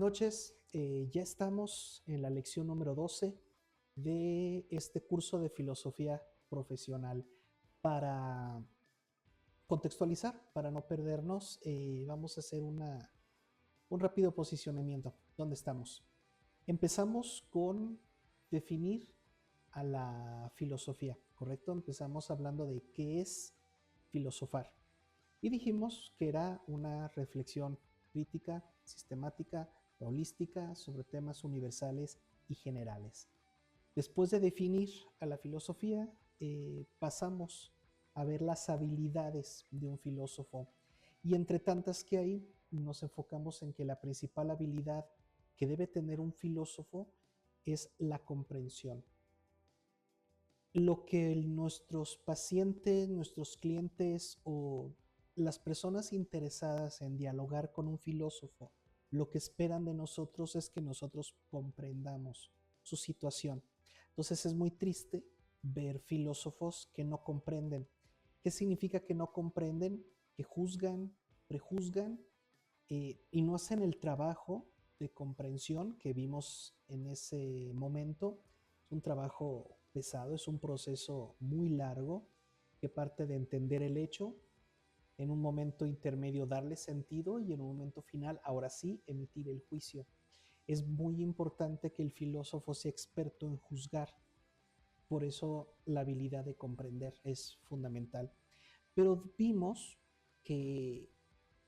noches. Ya estamos en la lección número 12 de este curso de filosofía profesional. Para contextualizar, para no perdernos, vamos a hacer un rápido posicionamiento. ¿Dónde estamos? Empezamos con definir a la filosofía, ¿correcto? Empezamos hablando de qué es filosofar. Y dijimos que era una reflexión crítica, sistemática, holística sobre temas universales y generales. Después de definir a la filosofía, pasamos a ver las habilidades de un filósofo. Y entre tantas que hay, nos enfocamos en que la principal habilidad que debe tener un filósofo es la comprensión. Lo que nuestros pacientes, nuestros clientes o las personas interesadas en dialogar con un filósofo, lo que esperan de nosotros es que nosotros comprendamos su situación. Entonces es muy triste ver filósofos que no comprenden. ¿Qué significa que no comprenden? Que juzgan, prejuzgan y no hacen el trabajo de comprensión que vimos en ese momento. Es un trabajo pesado, es un proceso muy largo que parte de entender el hecho, en un momento intermedio darle sentido y en un momento final, ahora sí, emitir el juicio. Es muy importante que el filósofo sea experto en juzgar, por eso la habilidad de comprender es fundamental. Pero vimos que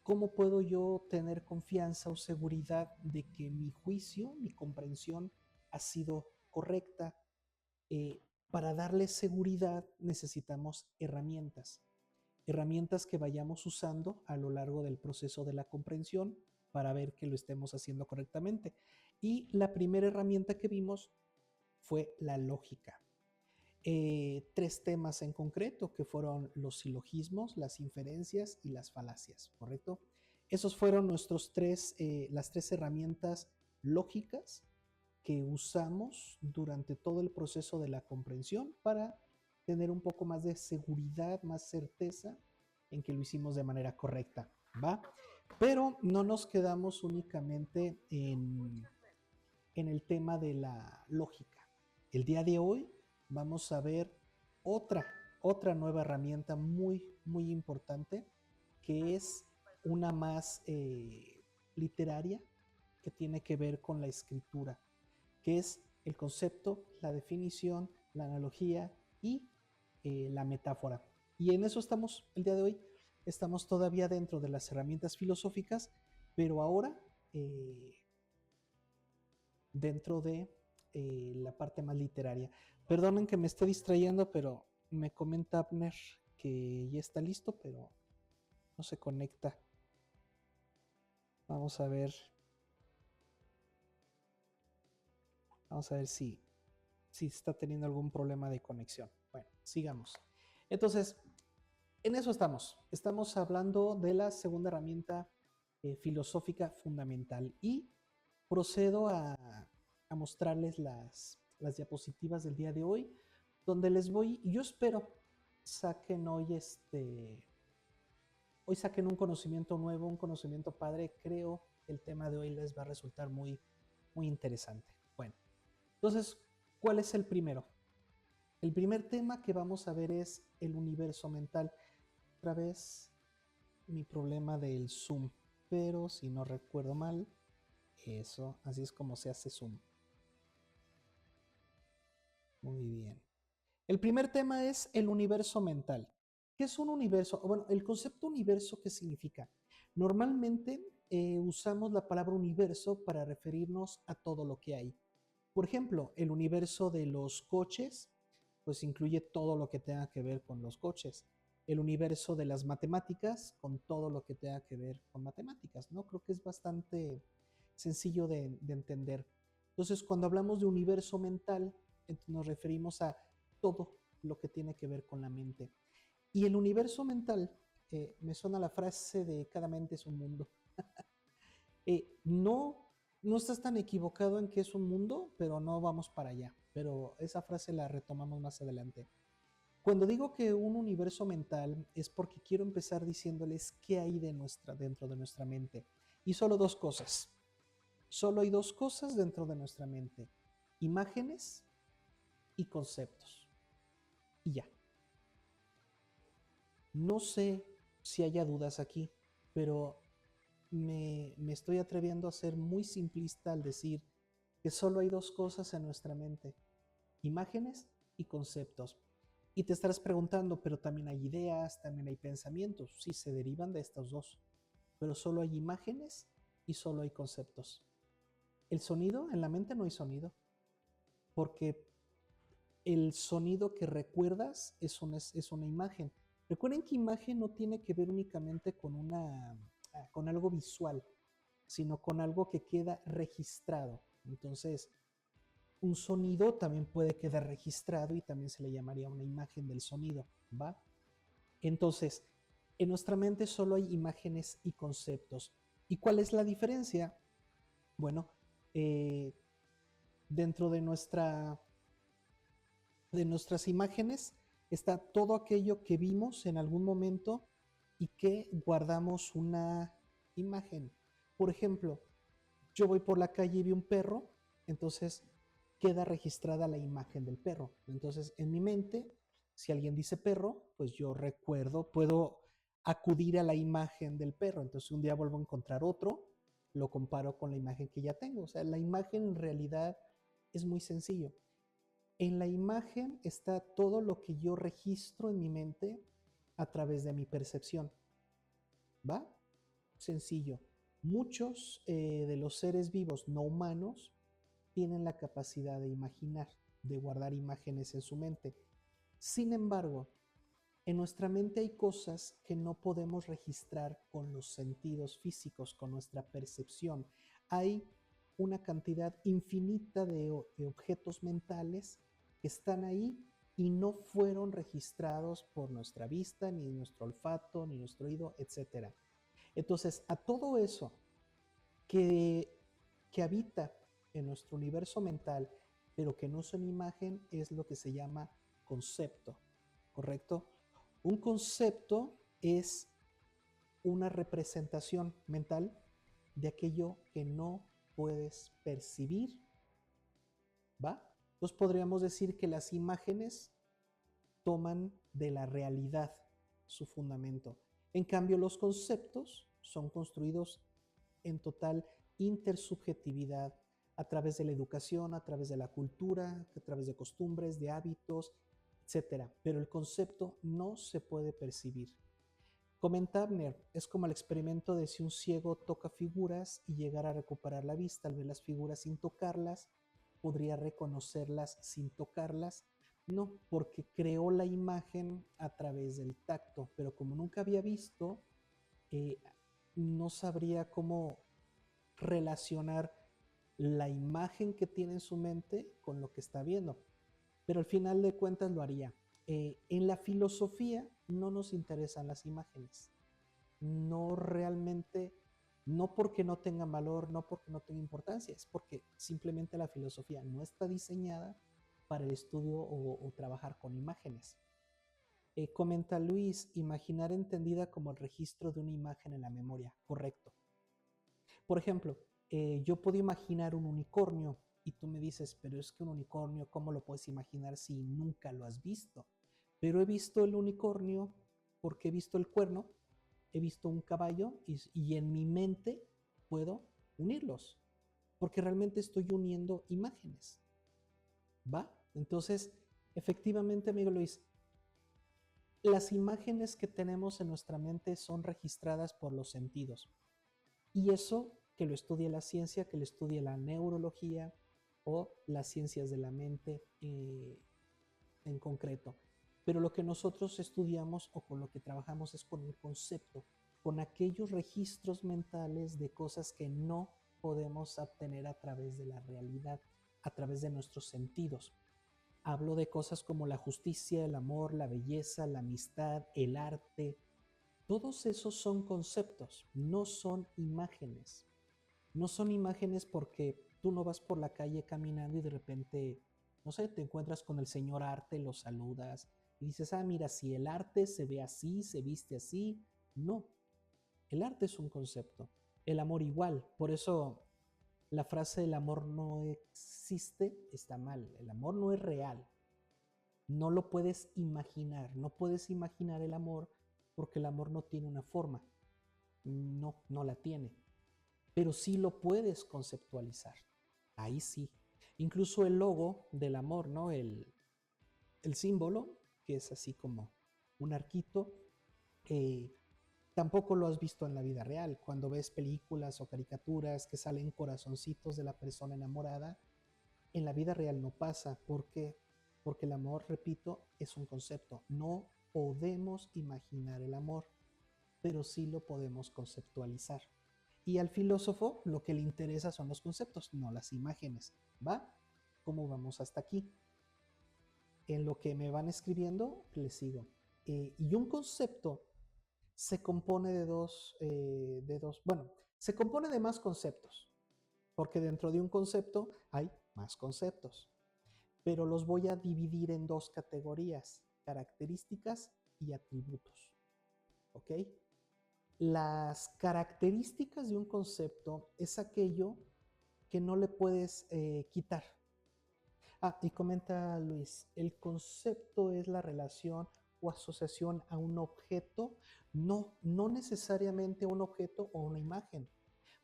¿cómo puedo yo tener confianza o seguridad de que mi juicio, mi comprensión ha sido correcta? Para darle seguridad necesitamos herramientas, herramientas que vayamos usando a lo largo del proceso de la comprensión para ver que lo estemos haciendo correctamente. Y la primera herramienta que vimos fue la lógica. Tres temas en concreto que fueron los silogismos, las inferencias y las falacias, ¿correcto? Esos fueron las tres herramientas lógicas que usamos durante todo el proceso de la comprensión para tener un poco más de seguridad, más certeza en que lo hicimos de manera correcta, ¿va? Pero no nos quedamos únicamente en el tema de la lógica. El día de hoy vamos a ver otra nueva herramienta muy importante, que es una más literaria, que tiene que ver con la escritura, que es el concepto, la definición, la analogía y la metáfora. Y en eso estamos el día de hoy. Estamos todavía dentro de las herramientas filosóficas, pero ahora dentro de la parte más literaria. Perdonen que me esté distrayendo, pero me comenta Abner que ya está listo, pero no se conecta. Vamos a ver. Vamos a ver si está teniendo algún problema de conexión. Bueno, sigamos. Entonces, en eso estamos. Estamos hablando de la segunda herramienta filosófica fundamental y procedo a mostrarles las diapositivas del día de hoy, donde les voy, yo espero saquen hoy saquen un conocimiento nuevo, un conocimiento padre. Creo que el tema de hoy les va a resultar muy interesante. Bueno, entonces, ¿cuál es el primero? El primer tema que vamos a ver es el universo mental. Otra vez mi problema del Zoom, pero si no recuerdo mal, eso, así es como se hace Zoom. Muy bien. El primer tema es el universo mental. ¿Qué es un universo? Bueno, el concepto universo, ¿qué significa? Normalmente usamos la palabra universo para referirnos a todo lo que hay. Por ejemplo, el universo de los coches, pues incluye todo lo que tenga que ver con los coches. El universo de las matemáticas, con todo lo que tenga que ver con matemáticas, ¿no? Creo que es bastante sencillo de entender. Entonces, cuando hablamos de universo mental, nos referimos a todo lo que tiene que ver con la mente. Y el universo mental, me suena la frase de cada mente es un mundo. No estás tan equivocado en que es un mundo, pero no vamos para allá. Pero esa frase la retomamos más adelante. Cuando digo que un universo mental es porque quiero empezar diciéndoles qué hay dentro de nuestra mente. Y solo dos cosas. Solo hay dos cosas dentro de nuestra mente: imágenes y conceptos. Y ya. No sé si haya dudas aquí, pero me estoy atreviendo a ser muy simplista al decir que solo hay dos cosas en nuestra mente: imágenes y conceptos. Y te estarás preguntando, pero también hay ideas, también hay pensamientos. Sí, se derivan de estos dos, pero solo hay imágenes y solo hay conceptos. El sonido, en la mente no hay sonido, porque el sonido que recuerdas es una imagen. Recuerden que imagen no tiene que ver únicamente con algo visual, sino con algo que queda registrado. Entonces, un sonido también puede quedar registrado y también se le llamaría una imagen del sonido, ¿va? Entonces, en nuestra mente solo hay imágenes y conceptos. ¿Y cuál es la diferencia? Bueno, eh, dentro de nuestras imágenes está todo aquello que vimos en algún momento y que guardamos una imagen. Por ejemplo, yo voy por la calle y vi un perro, entonces queda registrada la imagen del perro. Entonces, en mi mente, si alguien dice perro, pues yo recuerdo, puedo acudir a la imagen del perro. Entonces, un día vuelvo a encontrar otro, lo comparo con la imagen que ya tengo. O sea, la imagen en realidad es muy sencillo. En la imagen está todo lo que yo registro en mi mente a través de mi percepción. ¿Va? Sencillo. Muchos de los seres vivos no humanos tienen la capacidad de imaginar, de guardar imágenes en su mente. Sin embargo, en nuestra mente hay cosas que no podemos registrar con los sentidos físicos, con nuestra percepción. Hay una cantidad infinita de objetos mentales que están ahí y no fueron registrados por nuestra vista, ni nuestro olfato, ni nuestro oído, etc. Entonces, a todo eso que, que habita en nuestro universo mental, pero que no son imagen, es lo que se llama concepto, ¿correcto? Un concepto es una representación mental de aquello que no puedes percibir, ¿va? Entonces podríamos decir que las imágenes toman de la realidad su fundamento. En cambio, los conceptos son construidos en total intersubjetividad a través de la educación, a través de la cultura, a través de costumbres, de hábitos, etcétera. Pero el concepto no se puede percibir. Comenta Abner, es como el experimento de si un ciego toca figuras y llegara a recuperar la vista al ver las figuras sin tocarlas, ¿podría reconocerlas sin tocarlas? No, porque creó la imagen a través del tacto, pero como nunca había visto, eh, no sabría cómo relacionar la imagen que tiene en su mente con lo que está viendo. Pero al final de cuentas lo haría. En la filosofía no nos interesan las imágenes. No realmente, no porque no tengan valor, no porque no tengan importancia, es porque simplemente la filosofía no está diseñada para el estudio o trabajar con imágenes. Comenta Luis, imaginar entendida como el registro de una imagen en la memoria. Correcto. Por ejemplo, yo puedo imaginar un unicornio y tú me dices, pero es que un unicornio, ¿cómo lo puedes imaginar si nunca lo has visto? Pero he visto el unicornio porque he visto el cuerno, he visto un caballo y en mi mente puedo unirlos, porque realmente estoy uniendo imágenes, ¿va? Entonces, efectivamente, amigo Luis, las imágenes que tenemos en nuestra mente son registradas por los sentidos. Y eso que lo estudie la ciencia, que lo estudie la neurología o las ciencias de la mente en concreto. Pero lo que nosotros estudiamos o con lo que trabajamos es con el concepto, con aquellos registros mentales de cosas que no podemos obtener a través de la realidad, a través de nuestros sentidos. Hablo de cosas como la justicia, el amor, la belleza, la amistad, el arte. Todos esos son conceptos, no son imágenes. No son imágenes porque tú no vas por la calle caminando y de repente, no sé, te encuentras con el señor arte, lo saludas y dices, ah, mira, si el arte se ve así, se viste así. No, el arte es un concepto. El amor igual. Por eso La frase el amor no existe está mal. El amor no es real. No lo puedes imaginar. No puedes imaginar el amor porque el amor no tiene una forma. No, no la tiene. Pero sí lo puedes conceptualizar. Ahí sí. Incluso el logo del amor, ¿no? El símbolo, que es así como un arquito, eh, tampoco lo has visto en la vida real. Cuando ves películas o caricaturas que salen corazoncitos de la persona enamorada, en la vida real no pasa. ¿Por qué? Porque el amor, repito, es un concepto. No podemos imaginar el amor, pero sí lo podemos conceptualizar. Y al filósofo lo que le interesa son los conceptos, no las imágenes. ¿Va? ¿Cómo vamos hasta aquí? En lo que me van escribiendo, les sigo. Y un concepto se compone bueno, se compone de más conceptos, porque dentro de un concepto hay más conceptos, pero los voy a dividir en dos categorías, características y atributos, ¿ok? Las características de un concepto es aquello que no le puedes quitar. Y comenta Luis, el concepto es la relación o asociación a un objeto, no, no necesariamente un objeto o una imagen.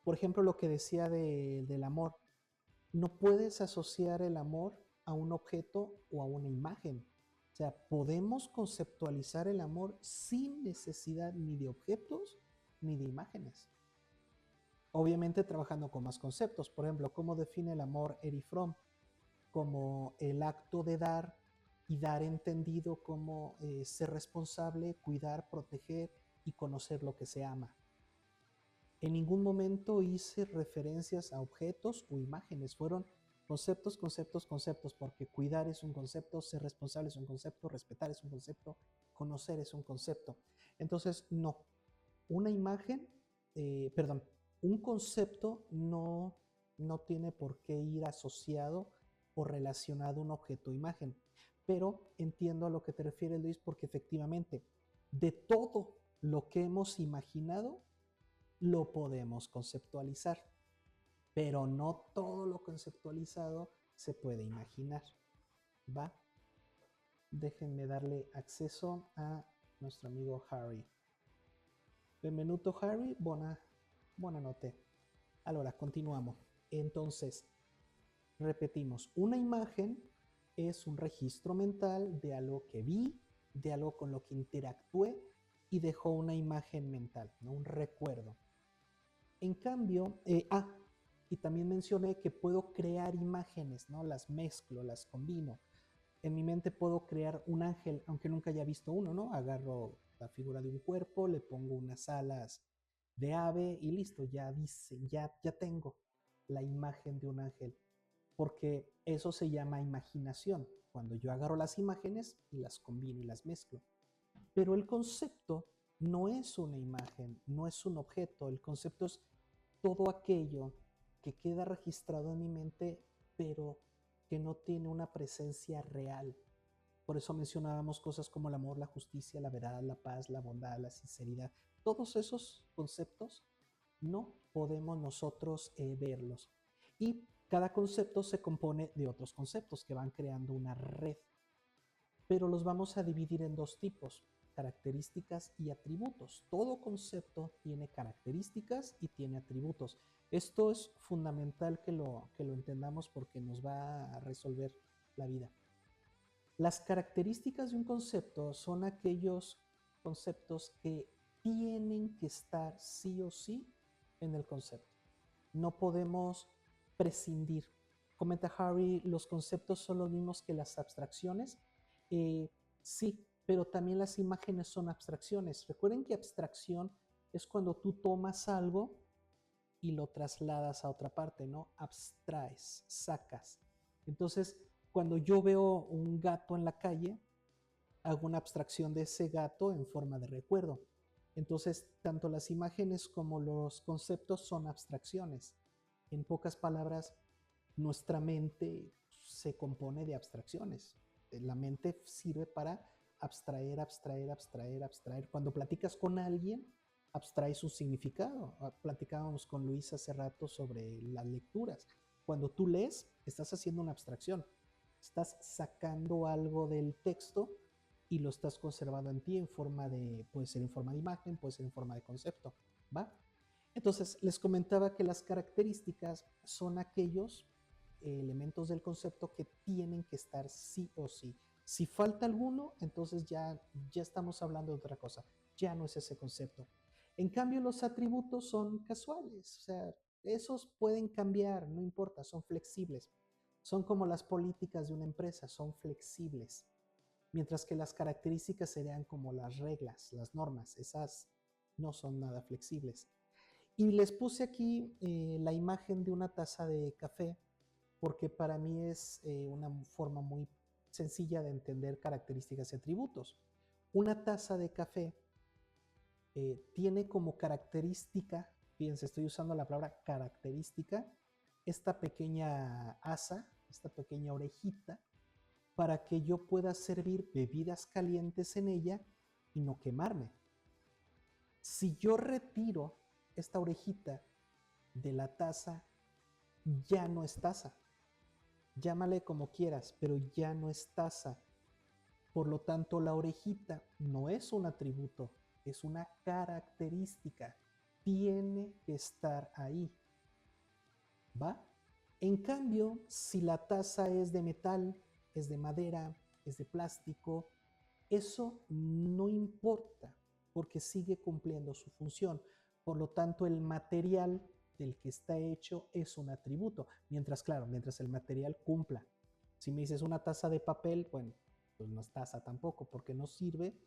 Por ejemplo, lo que decía del amor, no puedes asociar el amor a un objeto o a una imagen. O sea, podemos conceptualizar el amor sin necesidad ni de objetos ni de imágenes. Obviamente trabajando con más conceptos. Por ejemplo, ¿cómo define el amor Erich Fromm? Como el acto de dar y dar entendido como ser responsable, cuidar, proteger y conocer lo que se ama. En ningún momento hice referencias a objetos o imágenes, fueron conceptos, conceptos, conceptos, porque cuidar es un concepto, ser responsable es un concepto, respetar es un concepto, conocer es un concepto. Entonces, no, una imagen, perdón, un concepto no tiene por qué ir asociado o relacionado a un objeto o imagen. Pero entiendo a lo que te refieres, Luis, porque efectivamente, de todo lo que hemos imaginado, lo podemos conceptualizar, pero no todo lo conceptualizado se puede imaginar. ¿Va? Déjenme darle acceso a nuestro amigo Harry. Benvenuto Harry, buonanotte. Allora, continuamos. Entonces, repetimos, una imagen es un registro mental de algo que vi, de algo con lo que interactué y dejó una imagen mental, ¿no? Un recuerdo. En cambio, y también mencioné que puedo crear imágenes, ¿no? Las mezclo, las combino. En mi mente puedo crear un ángel, aunque nunca haya visto uno, ¿no? Agarro la figura de un cuerpo, le pongo unas alas de ave y listo, ya dice, ya tengo la imagen de un ángel, porque eso se llama imaginación, cuando yo agarro las imágenes y las combino y las mezclo. Pero el concepto no es una imagen, no es un objeto, el concepto es todo aquello que queda registrado en mi mente, pero que no tiene una presencia real. Por eso mencionábamos cosas como el amor, la justicia, la verdad, la paz, la bondad, la sinceridad. Todos esos conceptos no podemos nosotros verlos. Y cada concepto se compone de otros conceptos que van creando una red. Pero los vamos a dividir en dos tipos, características y atributos. Todo concepto tiene características y tiene atributos. Esto es fundamental que lo entendamos porque nos va a resolver la vida. Las características de un concepto son aquellos conceptos que tienen que estar sí o sí en el concepto. No podemos prescindir. Comenta Harry, los conceptos son los mismos que las abstracciones. Sí, pero también las imágenes son abstracciones. Recuerden que abstracción es cuando tú tomas algo y lo trasladas a otra parte, ¿no? Abstraes, sacas. Entonces, cuando yo veo un gato en la calle, hago una abstracción de ese gato en forma de recuerdo. Entonces, tanto las imágenes como los conceptos son abstracciones. En pocas palabras, nuestra mente se compone de abstracciones. La mente sirve para abstraer, abstraer, abstraer, abstraer. Cuando platicas con alguien, abstraes un significado. Platicábamos con Luis hace rato sobre las lecturas. Cuando tú lees, estás haciendo una abstracción. Estás sacando algo del texto y lo estás conservando en ti en forma de, puede ser en forma de imagen, puede ser en forma de concepto, ¿va? Entonces, les comentaba que las características son aquellos elementos del concepto que tienen que estar sí o sí. Si falta alguno, entonces ya estamos hablando de otra cosa, ya no es ese concepto. En cambio, los atributos son casuales, o sea, esos pueden cambiar, no importa, son flexibles. Son como las políticas de una empresa, son flexibles. Mientras que las características serían como las reglas, las normas, esas no son nada flexibles. Y les puse aquí la imagen de una taza de café porque para mí es una forma muy sencilla de entender características y atributos. Una taza de café tiene como característica, fíjense, estoy usando la palabra característica, esta pequeña asa, esta pequeña orejita, para que yo pueda servir bebidas calientes en ella y no quemarme. Si yo retiro esta orejita de la taza, ya no es taza. Llámale como quieras, pero ya no es taza. Por lo tanto, la orejita no es un atributo, es una característica. Tiene que estar ahí. ¿Va? En cambio, si la taza es de metal, es de madera, es de plástico, eso no importa porque sigue cumpliendo su función. Por lo tanto, el material del que está hecho es un atributo. Mientras, claro, mientras el material cumpla. Si me dices una taza de papel, bueno, pues no es taza tampoco porque no sirve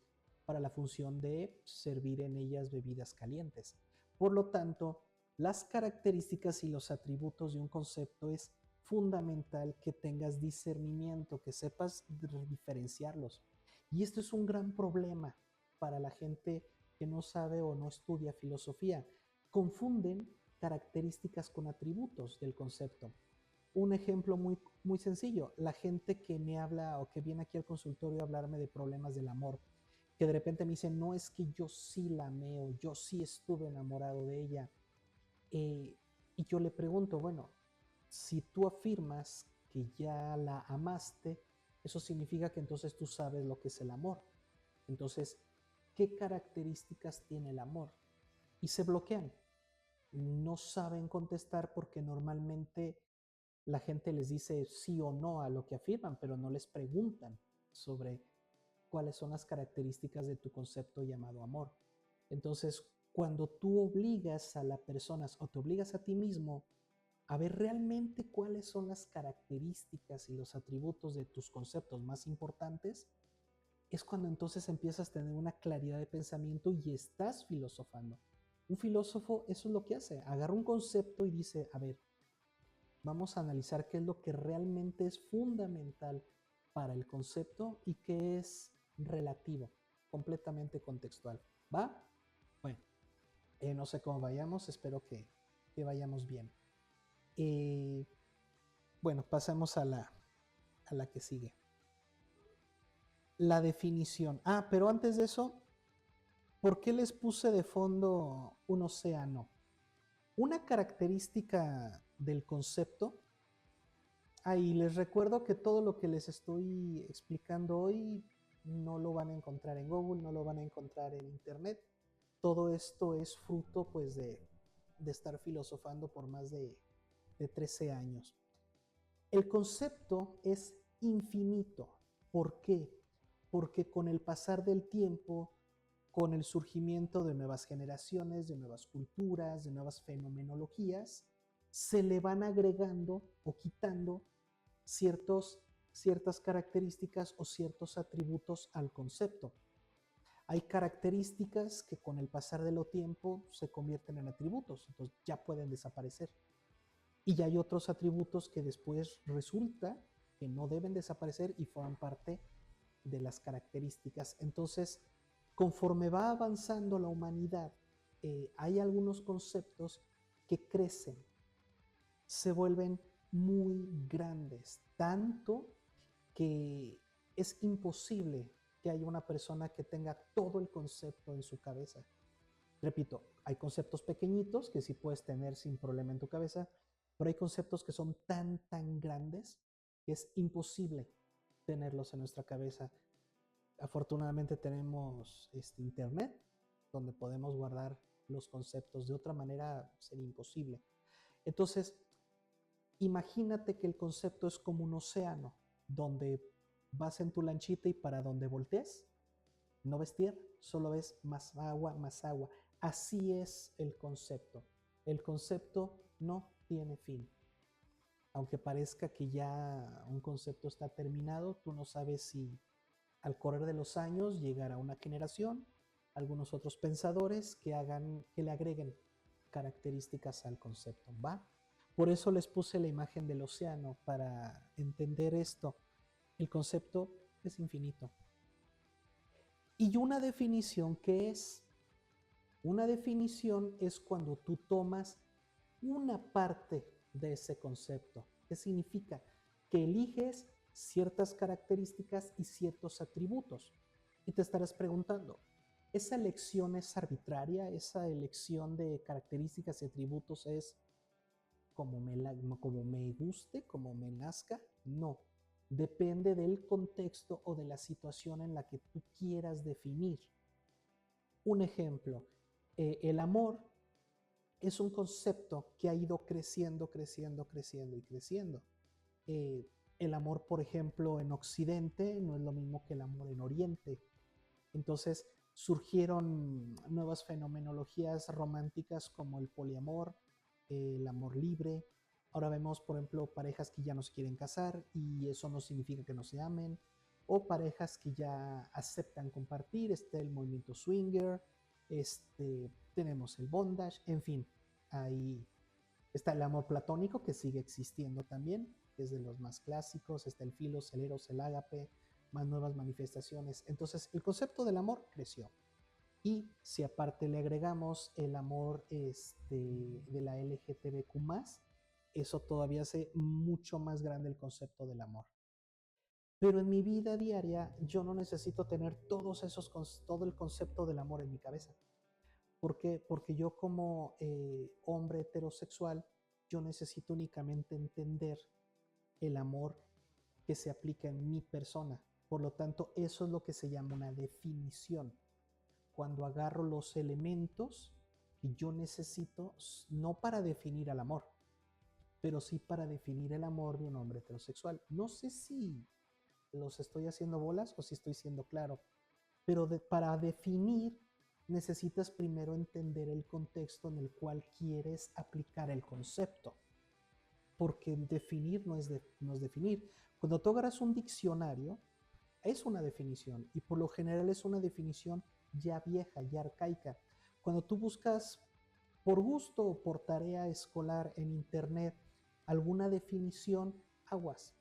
para la función de servir en ellas bebidas calientes. Por lo tanto, las características y los atributos de un concepto es fundamental que tengas discernimiento, que sepas diferenciarlos. Y esto es un gran problema para la gente que no sabe o no estudia filosofía. Confunden características con atributos del concepto. Un ejemplo muy sencillo, la gente que me habla o que viene aquí al consultorio a hablarme de problemas del amor, que de repente me dice, no es que yo sí la amé, yo sí estuve enamorado de ella. Y yo le pregunto, bueno, si tú afirmas que ya la amaste, eso significa que entonces tú sabes lo que es el amor. Entonces, ¿qué características tiene el amor? Y se bloquean. No saben contestar porque normalmente la gente les dice sí o no a lo que afirman, pero no les preguntan sobre cuáles son las características de tu concepto llamado amor. Entonces, cuando tú obligas a las personas o te obligas a ti mismo a ver realmente cuáles son las características y los atributos de tus conceptos más importantes, es cuando entonces empiezas a tener una claridad de pensamiento y estás filosofando. Un filósofo eso es lo que hace, agarra un concepto y dice, a ver, vamos a analizar qué es lo que realmente es fundamental para el concepto y qué es relativo, completamente contextual. ¿Va? Bueno, no sé cómo vayamos, espero que vayamos bien. Bueno, pasemos a la que sigue. La definición. Ah, pero antes de eso, ¿por qué les puse de fondo un océano? Una característica del concepto. Y les recuerdo que todo lo que les estoy explicando hoy no lo van a encontrar en Google, no lo van a encontrar en Internet. Todo esto es fruto pues de estar filosofando por más de 13 años. El concepto es infinito. ¿Por qué? Porque con el pasar del tiempo, con el surgimiento de nuevas generaciones, de nuevas culturas, de nuevas fenomenologías, se le van agregando o quitando ciertas características o ciertos atributos al concepto. Hay características que con el pasar del tiempo se convierten en atributos, entonces ya pueden desaparecer. Y hay otros atributos que después resulta que no deben desaparecer y forman parte de las características. Entonces, conforme va avanzando la humanidad, hay algunos conceptos que crecen, se vuelven muy grandes, tanto que es imposible que haya una persona que tenga todo el concepto en su cabeza. Repito, hay conceptos pequeñitos que sí puedes tener sin problema en tu cabeza, pero hay conceptos que son tan grandes que es imposible tenerlos en nuestra cabeza. Afortunadamente tenemos internet donde podemos guardar los conceptos. De otra manera sería imposible. Entonces, imagínate que el concepto es como un océano donde vas en tu lanchita y para donde voltees no ves tierra, solo ves más agua, más agua. Así es el concepto. El concepto no tiene fin. Aunque parezca que ya un concepto está terminado, tú no sabes si al correr de los años llegará una generación, algunos otros pensadores que le agreguen características al concepto, ¿va? Por eso les puse la imagen del océano para entender esto. El concepto es infinito. Y una definición, ¿qué es? Una definición es cuando tú tomas una parte de ese concepto. ¿Qué significa? Que eliges ciertas características y ciertos atributos. Y te estarás preguntando, ¿esa elección es arbitraria? ¿Esa elección de características y atributos es como me guste, como me nazca? No. Depende del contexto o de la situación en la que tú quieras definir. Un ejemplo, el amor es un concepto que ha ido creciendo y creciendo. Eh, el amor, por ejemplo, en Occidente no es lo mismo que el amor en Oriente. Entonces surgieron nuevas fenomenologías románticas como el poliamor, el amor libre. Ahora vemos, por ejemplo, parejas que ya no se quieren casar y eso no significa que no se amen. O parejas que ya aceptan compartir. Está el movimiento swinger, tenemos el bondage, en fin. Ahí está el amor platónico que sigue existiendo también, que es de los más clásicos. Está el filos, el eros, el ágape, más nuevas manifestaciones. Entonces el concepto del amor creció. Y si aparte le agregamos el amor de la LGTBQ+, eso todavía hace mucho más grande el concepto del amor. Pero en mi vida diaria yo no necesito tener todo el concepto del amor en mi cabeza. ¿Por qué? Porque yo como hombre heterosexual, yo necesito únicamente entender el amor que se aplica en mi persona. Por lo tanto, eso es lo que se llama una definición. Cuando agarro los elementos que yo necesito, no para definir al amor, pero sí para definir el amor de un hombre heterosexual. No sé si los estoy haciendo bolas o si estoy siendo claro, pero para definir necesitas primero entender el contexto en el cual quieres aplicar el concepto. Porque definir no es definir. Cuando tú agarras un diccionario, es una definición y por lo general es una definición ya vieja, ya arcaica. Cuando tú buscas por gusto o por tarea escolar en internet alguna definición, aguas,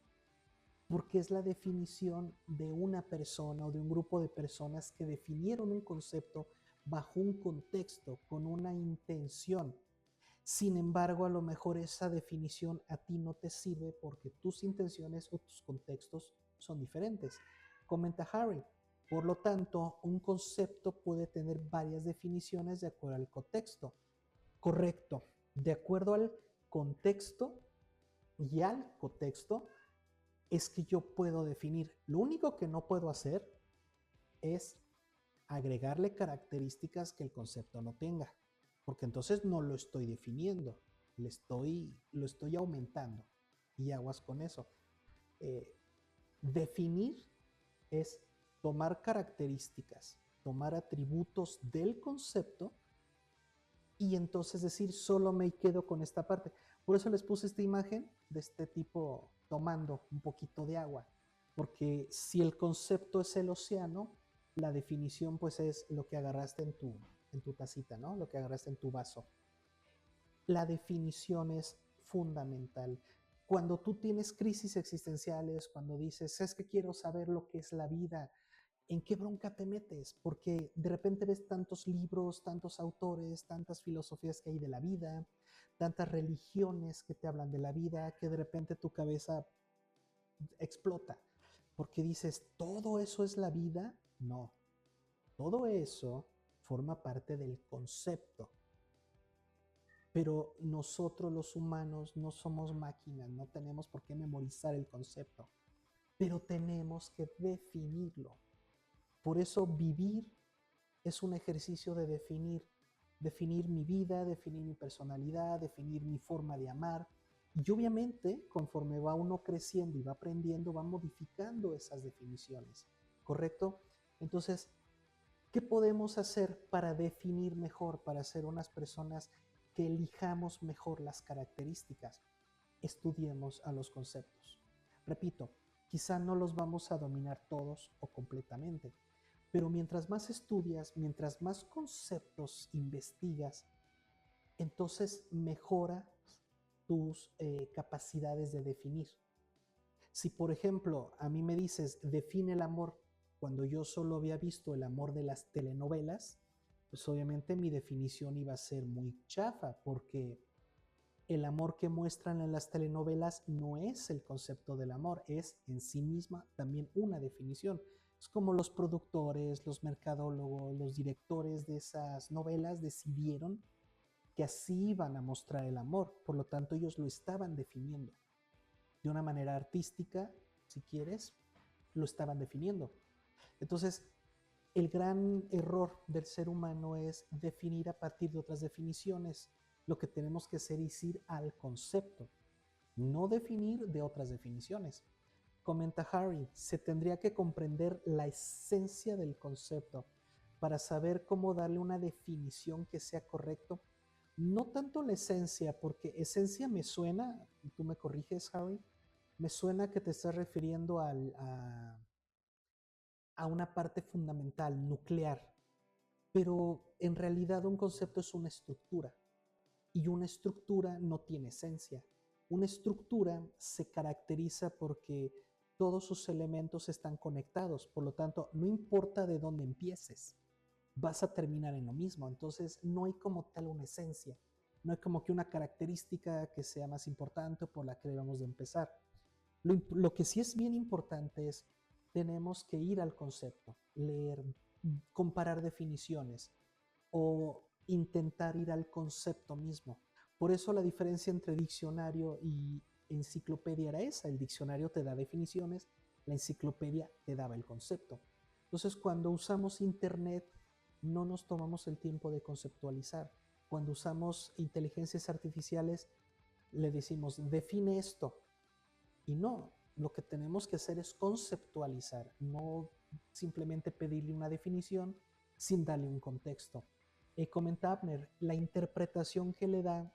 porque es la definición de una persona o de un grupo de personas que definieron un concepto bajo un contexto, con una intención. Sin embargo, a lo mejor esa definición a ti no te sirve porque tus intenciones o tus contextos son diferentes. Comenta Harry. Por lo tanto, un concepto puede tener varias definiciones de acuerdo al contexto. Correcto. De acuerdo al contexto y al contexto es que yo puedo definir. Lo único que no puedo hacer es agregarle características que el concepto no tenga, porque entonces no lo estoy definiendo, lo estoy aumentando y aguas con eso. Definir es tomar características, tomar atributos del concepto y entonces decir, solo me quedo con esta parte. Por eso les puse esta imagen de este tipo tomando un poquito de agua, porque si el concepto es el océano, la definición pues es lo que agarraste en tu tacita, ¿no? Lo que agarraste en tu vaso. La definición es fundamental. Cuando tú tienes crisis existenciales, cuando dices, es que quiero saber lo que es la vida, ¿en qué bronca te metes? Porque de repente ves tantos libros, tantos autores, tantas filosofías que hay de la vida, tantas religiones que te hablan de la vida, que de repente tu cabeza explota. Porque dices, ¿todo eso es la vida? No. Todo eso forma parte del concepto. Pero nosotros los humanos no somos máquinas, no tenemos por qué memorizar el concepto, pero tenemos que definirlo. Por eso vivir es un ejercicio de definir mi vida, definir mi personalidad, definir mi forma de amar. Y obviamente, conforme va uno creciendo y va aprendiendo, va modificando esas definiciones, ¿correcto? Entonces, ¿qué podemos hacer para definir mejor, para ser unas personas que elijamos mejor las características? Estudiemos a los conceptos. Repito, quizá no los vamos a dominar todos o completamente, pero mientras más estudias, mientras más conceptos investigas, entonces mejora tus capacidades de definir. Si, por ejemplo, a mí me dices, define el amor, cuando yo solo había visto el amor de las telenovelas, pues obviamente mi definición iba a ser muy chafa, porque el amor que muestran en las telenovelas no es el concepto del amor, es en sí misma también una definición. Es como los productores, los mercadólogos, los directores de esas novelas decidieron que así iban a mostrar el amor, por lo tanto ellos lo estaban definiendo. De una manera artística, si quieres, lo estaban definiendo. Entonces, el gran error del ser humano es definir a partir de otras definiciones. Lo que tenemos que hacer es ir al concepto, no definir de otras definiciones. Comenta Harry, se tendría que comprender la esencia del concepto para saber cómo darle una definición que sea correcto. No tanto la esencia, porque esencia me suena, y tú me corriges, Harry, me suena que te estás refiriendo a una parte fundamental, nuclear, pero en realidad un concepto es una estructura y una estructura no tiene esencia. Una estructura se caracteriza porque todos sus elementos están conectados, por lo tanto, no importa de dónde empieces, vas a terminar en lo mismo. Entonces, no hay como tal una esencia, no hay como que una característica que sea más importante por la que debemos de empezar. Lo que sí es bien importante es, tenemos que ir al concepto, leer, comparar definiciones o intentar ir al concepto mismo. Por eso la diferencia entre diccionario y enciclopedia era esa. El diccionario te da definiciones, la enciclopedia te daba el concepto. Entonces, cuando usamos Internet, no nos tomamos el tiempo de conceptualizar. Cuando usamos inteligencias artificiales, le decimos, define esto. Y no, lo que tenemos que hacer es conceptualizar, no simplemente pedirle una definición sin darle un contexto. Comenta Abner, la interpretación que le da,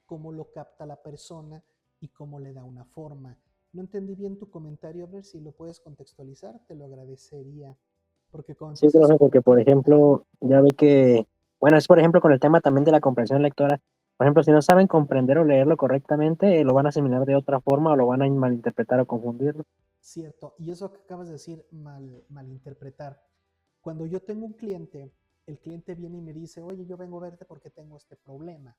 cómo lo capta la persona y cómo le da una forma. No entendí bien tu comentario, Abner, si lo puedes contextualizar, te lo agradecería. Porque como Sí, empiezas profe, con... porque por Ajá, ejemplo, ya ve que, bueno, es por ejemplo con el tema también de la comprensión lectora. Por ejemplo, si no saben comprender o leerlo correctamente, lo van a asimilar de otra forma o lo van a malinterpretar o confundirlo. cierto. Y eso que acabas de decir, malinterpretar. Cuando yo tengo un cliente, el cliente viene y me dice, oye, yo vengo a verte porque tengo este problema.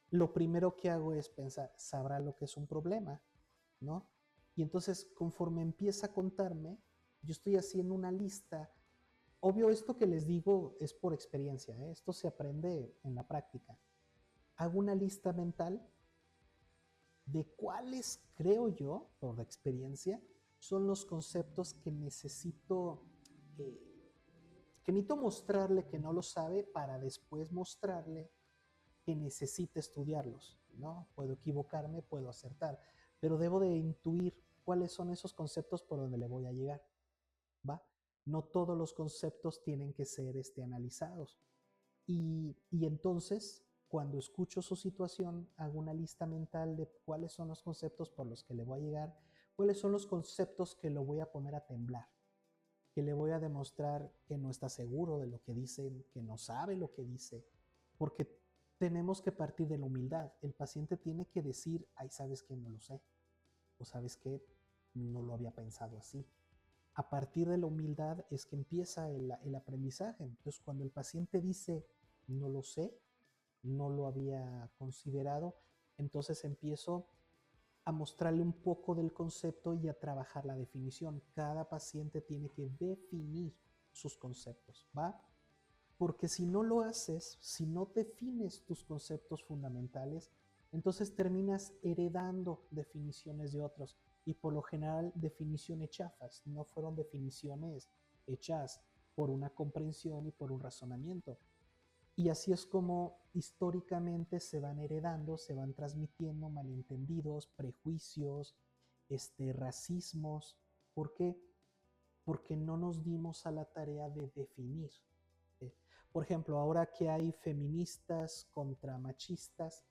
Lo primero que hago es pensar, ¿sabrá lo que es un problema? ¿No? Y entonces, conforme empieza a contarme, yo estoy haciendo una lista. Obvio, esto que les digo es por experiencia, ¿eh? Esto se aprende en la práctica. Hago una lista mental de cuáles, creo yo, por experiencia, son los conceptos eh, que necesito mostrarle que no lo sabe para después mostrarle que necesite estudiarlos, ¿no? Puedo equivocarme, puedo acertar, pero debo de intuir cuáles son esos conceptos por donde le voy a llegar, ¿va? No todos los conceptos tienen que ser analizados. Y entonces, cuando escucho su situación, hago una lista mental de cuáles son los conceptos por los que le voy a llegar, cuáles son los conceptos que lo voy a poner a temblar, que le voy a demostrar que no está seguro de lo que dice, que no sabe lo que dice, porque tenemos que partir de la humildad. El paciente tiene que decir, ay, sabes que no lo sé, o sabes que no lo había pensado así. A partir de la humildad es que empieza el aprendizaje. Entonces, cuando el paciente dice, no lo sé, no lo había considerado, entonces empiezo a mostrarle un poco del concepto y a trabajar la definición. Cada paciente tiene que definir sus conceptos, ¿va? porque si no lo haces, si no defines tus conceptos fundamentales, entonces terminas heredando definiciones de otros y por lo general definiciones chafas, no fueron definiciones hechas por una comprensión y por un razonamiento. Y así es como históricamente se van heredando, se van transmitiendo malentendidos, prejuicios, racismos. ¿Por qué? Porque no nos dimos a la tarea de definir. ¿Sí? Por ejemplo, ahora que hay feministas contra machistas,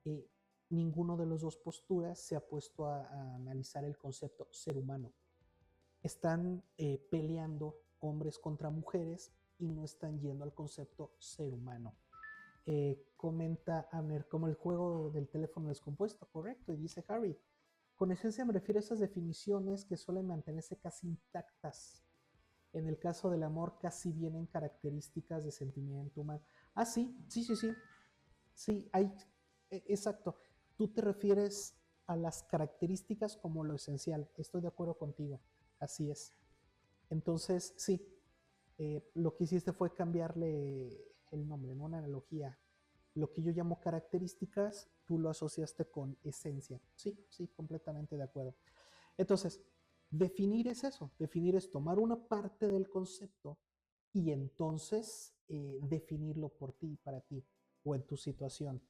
eh, ninguno de las dos posturas se ha puesto a analizar el concepto ser humano. Están peleando hombres contra mujeres y no están yendo al concepto ser humano. Comenta Amner, como el juego del teléfono descompuesto, correcto, y dice Harry, con esencia me refiero a esas definiciones que suelen mantenerse casi intactas. En el caso del amor casi vienen características de sentimiento humano. Ah, sí, sí, sí, sí. Sí, hay, exacto. Tú te refieres a las características como lo esencial. Estoy de acuerdo contigo. Así es. Entonces, sí, lo que hiciste fue cambiarle el nombre, ¿no? Una analogía. Lo que yo llamo características, tú lo asociaste con esencia. Sí, sí, completamente de acuerdo. Entonces, definir es eso. Definir es tomar una parte del concepto y entonces definirlo por ti, para ti o en tu situación.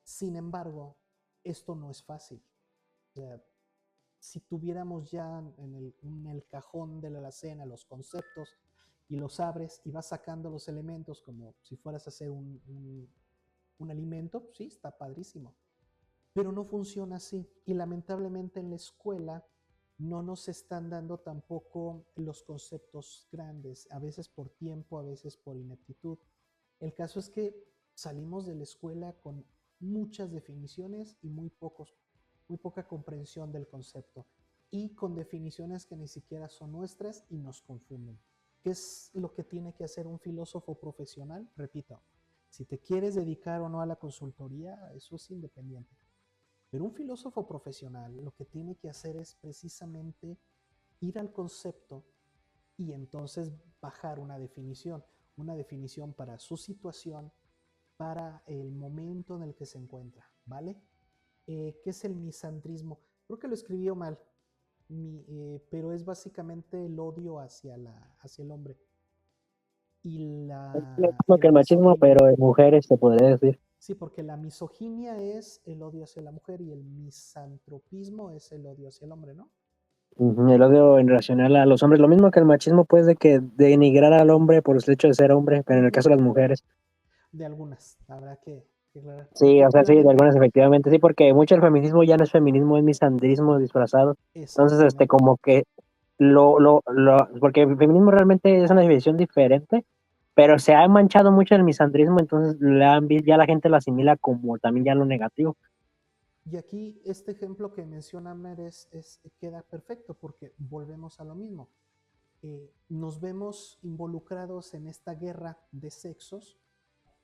Sin embargo, esto no es fácil. O sea, si tuviéramos ya en el cajón de la alacena los conceptos y los abres y vas sacando los elementos como si fueras a hacer un alimento, sí, está padrísimo. Pero no funciona así. Y lamentablemente en la escuela no nos están dando tampoco los conceptos grandes, a veces por tiempo, a veces por ineptitud. El caso es que salimos de la escuela con muchas definiciones y muy poca comprensión del concepto. Y con definiciones que ni siquiera son nuestras y nos confunden. ¿Qué es lo que tiene que hacer un filósofo profesional? Repito, si te quieres dedicar o no a la consultoría, eso es independiente. Pero un filósofo profesional lo que tiene que hacer es precisamente ir al concepto y entonces bajar una definición para su situación, para el momento en el que se encuentra, ¿vale? ¿Qué es el misandrismo? Creo que lo escribió mal, pero es básicamente el odio hacia el hombre y Es lo mismo que la el machismo, misoginia. pero en mujeres se podría decir. Sí, porque la misoginia es el odio hacia la mujer y el misantropismo es el odio hacia el hombre, ¿no? Ujú, el odio en relación a los hombres, lo mismo que el machismo, pues, de que denigrar al hombre por el hecho de ser hombre, pero en el Ujú. caso de las mujeres. De algunas, habrá que aclarar. Pero Sí, o sea, sí, de efectivamente, algunas efectivamente, sí, porque mucho el feminismo ya no es feminismo, es misandrismo disfrazado. Entonces, exactamente. como que porque el feminismo realmente es una definición diferente, pero se ha manchado mucho el misandrismo, entonces ya la gente lo asimila como también ya lo negativo. Y aquí este ejemplo que menciona Mer queda perfecto porque volvemos a lo mismo. Nos vemos involucrados en esta guerra de sexos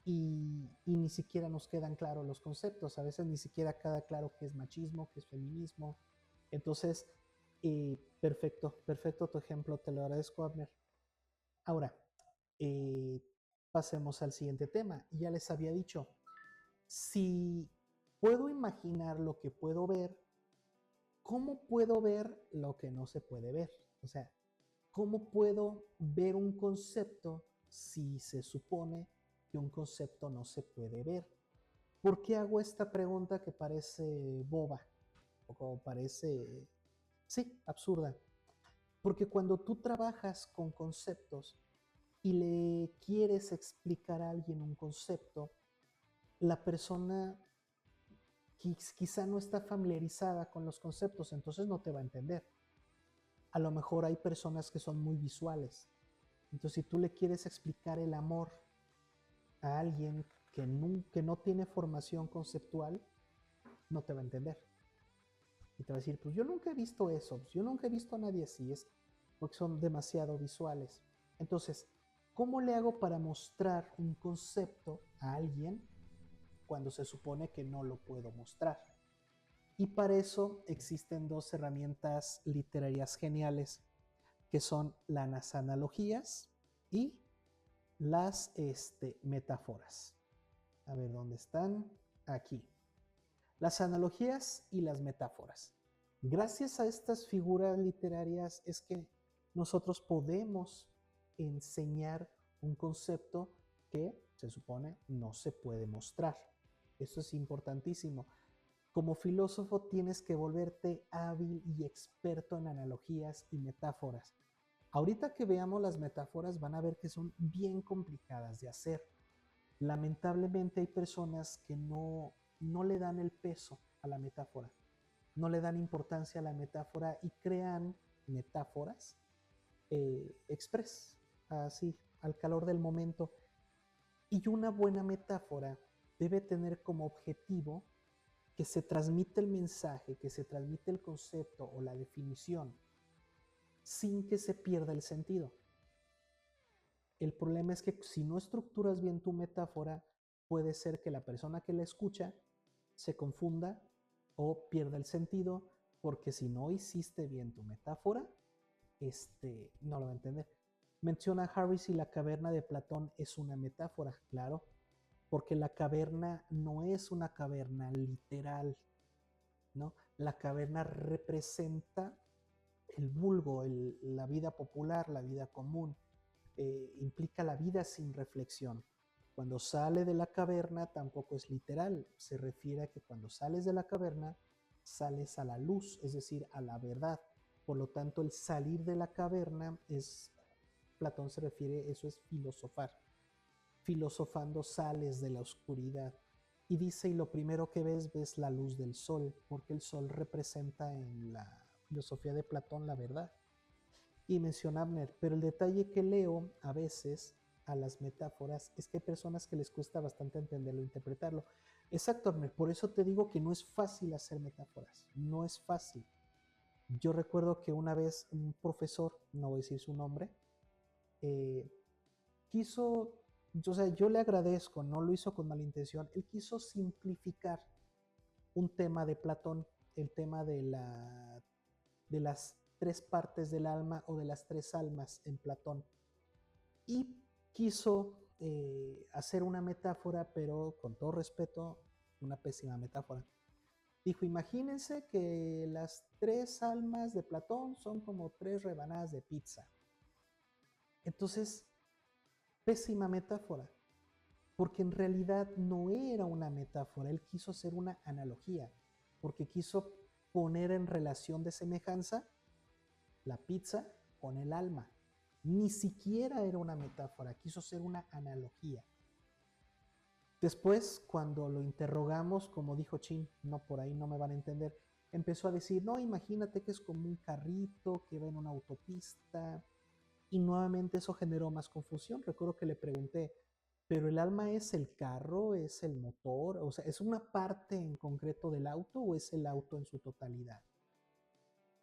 y ni siquiera nos quedan claros los conceptos. A veces ni siquiera queda claro qué es machismo, qué es feminismo. Entonces, perfecto, perfecto tu ejemplo, te lo agradezco, Abner. Ahora, eh, pasemos al siguiente tema. Ya les había dicho, si puedo imaginar lo que puedo ver, ¿cómo puedo ver lo que no se puede ver? O sea, ¿cómo puedo ver un concepto si se supone que un concepto no se puede ver? ¿Por qué hago esta pregunta que parece boba o como parece, sí, absurda? Porque cuando tú trabajas con conceptos y le quieres explicar a alguien un concepto, la persona quizá no está familiarizada con los conceptos, entonces no te va a entender. A lo mejor hay personas que son muy visuales. Entonces, si tú le quieres explicar el amor a alguien que no tiene formación conceptual, no te va a entender. Y te va a decir, pues yo nunca he visto eso, yo nunca he visto a nadie así, es porque son demasiado visuales. Entonces, ¿cómo le hago para mostrar un concepto a alguien cuando se supone que no lo puedo mostrar? Y para eso existen dos herramientas literarias geniales, que son las analogías y las metáforas. A ver, ¿dónde están? Aquí. Las analogías y las metáforas. Gracias a estas figuras literarias es que nosotros podemos enseñar un concepto que se supone no se puede mostrar. Eso es importantísimo. Como filósofo tienes que volverte hábil y experto en analogías y metáforas. Ahorita que veamos las metáforas van a ver que son bien complicadas de hacer. Lamentablemente hay personas que no le dan el peso a la metáfora, no le dan importancia a la metáfora y crean metáforas express, así, al calor del momento. Y una buena metáfora debe tener como objetivo que se transmite el mensaje, que se transmite el concepto o la definición sin que se pierda el sentido. El problema es que si no estructuras bien tu metáfora, puede ser que la persona que la escucha se confunda o pierda el sentido, porque si no hiciste bien tu metáfora, no lo va a entender. Menciona Harris si la caverna de Platón es una metáfora, claro, porque la caverna no es una caverna literal, ¿no? La caverna representa el vulgo, la vida popular, la vida común, implica la vida sin reflexión. Cuando sale de la caverna tampoco es literal, se refiere a que cuando sales de la caverna sales a la luz, es decir, a la verdad. Por lo tanto, el salir de la caverna es, Platón se refiere, eso es filosofar. Filosofando sales de la oscuridad. Y dice, y lo primero que ves la luz del sol, porque el sol representa en la filosofía de Platón la verdad. Y menciona Abner, pero el detalle que leo a veces a las metáforas es que hay personas que les cuesta bastante entenderlo, interpretarlo. Exacto, Abner, por eso te digo que no es fácil hacer metáforas, no es fácil. Yo recuerdo que una vez un profesor, no voy a decir su nombre, eh, quiso, o sea, yo le agradezco, no lo hizo con mala intención, él quiso simplificar un tema de Platón, el tema de las tres partes del alma o de las tres almas en Platón. Y quiso hacer una metáfora, pero con todo respeto, una pésima metáfora. Dijo, imagínense que las tres almas de Platón son como tres rebanadas de pizza. Entonces, pésima metáfora, porque en realidad no era una metáfora, él quiso hacer una analogía, porque quiso poner en relación de semejanza la pizza con el alma. Ni siquiera era una metáfora, quiso ser una analogía. Después, cuando lo interrogamos, como dijo Chin, no, por ahí no me van a entender, empezó a decir, no, imagínate que es como un carrito que va en una autopista, y nuevamente eso generó más confusión. Recuerdo que le pregunté, ¿pero el alma es el carro, es el motor? O sea, ¿es una parte en concreto del auto o es el auto en su totalidad?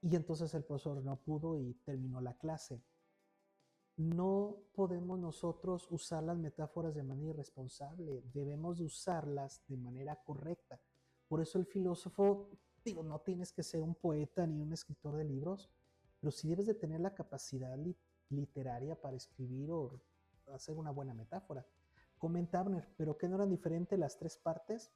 Y entonces el profesor no pudo y terminó la clase. No podemos nosotros usar las metáforas de manera irresponsable, debemos de usarlas de manera correcta. Por eso el filósofo, digo, no tienes que ser un poeta ni un escritor de libros, pero sí debes de tener la capacidad literaria para escribir o hacer una buena metáfora. Comenta Abner, ¿pero qué no eran diferentes las tres partes?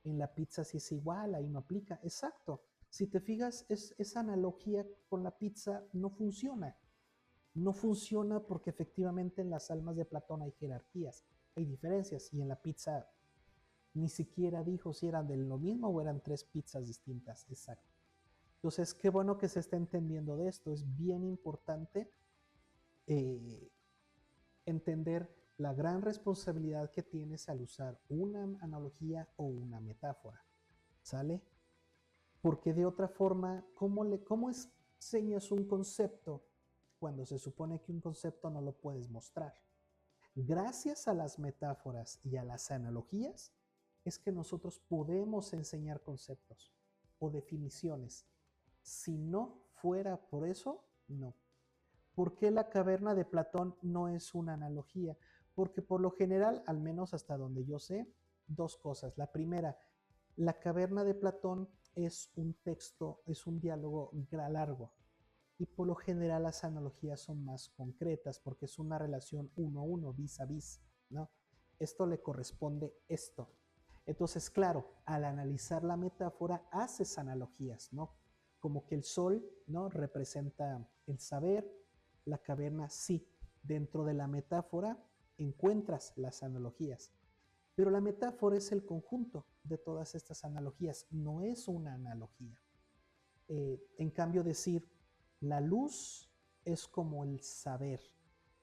En la pizza sí es igual, ahí no aplica. Exacto. Si te fijas, esa analogía con la pizza no funciona. No funciona porque efectivamente en las almas de Platón hay jerarquías, hay diferencias, y en la pizza ni siquiera dijo si eran de lo mismo o eran tres pizzas distintas. Exacto. Entonces, qué bueno que se está entendiendo de esto. Es bien importante eh, entender la gran responsabilidad que tienes al usar una analogía o una metáfora. ¿Sale? Porque de otra forma, ¿cómo enseñas un concepto cuando se supone que un concepto no lo puedes mostrar? Gracias a las metáforas y a las analogías es que nosotros podemos enseñar conceptos o definiciones. Si no fuera por eso, no. ¿Por qué la caverna de Platón no es una analogía? Porque por lo general, al menos hasta donde yo sé, dos cosas. La primera, la caverna de Platón es un texto, es un diálogo largo. Y por lo general las analogías son más concretas porque es una relación uno a uno, vis a vis, ¿no? Esto le corresponde esto. Entonces, claro, al analizar la metáfora haces analogías, ¿no? Como que el sol, ¿no? Representa el saber, la caverna sí. Dentro de la metáfora encuentras las analogías. Pero la metáfora es el conjunto de todas estas analogías, no es una analogía. En cambio, decir la luz es como el saber.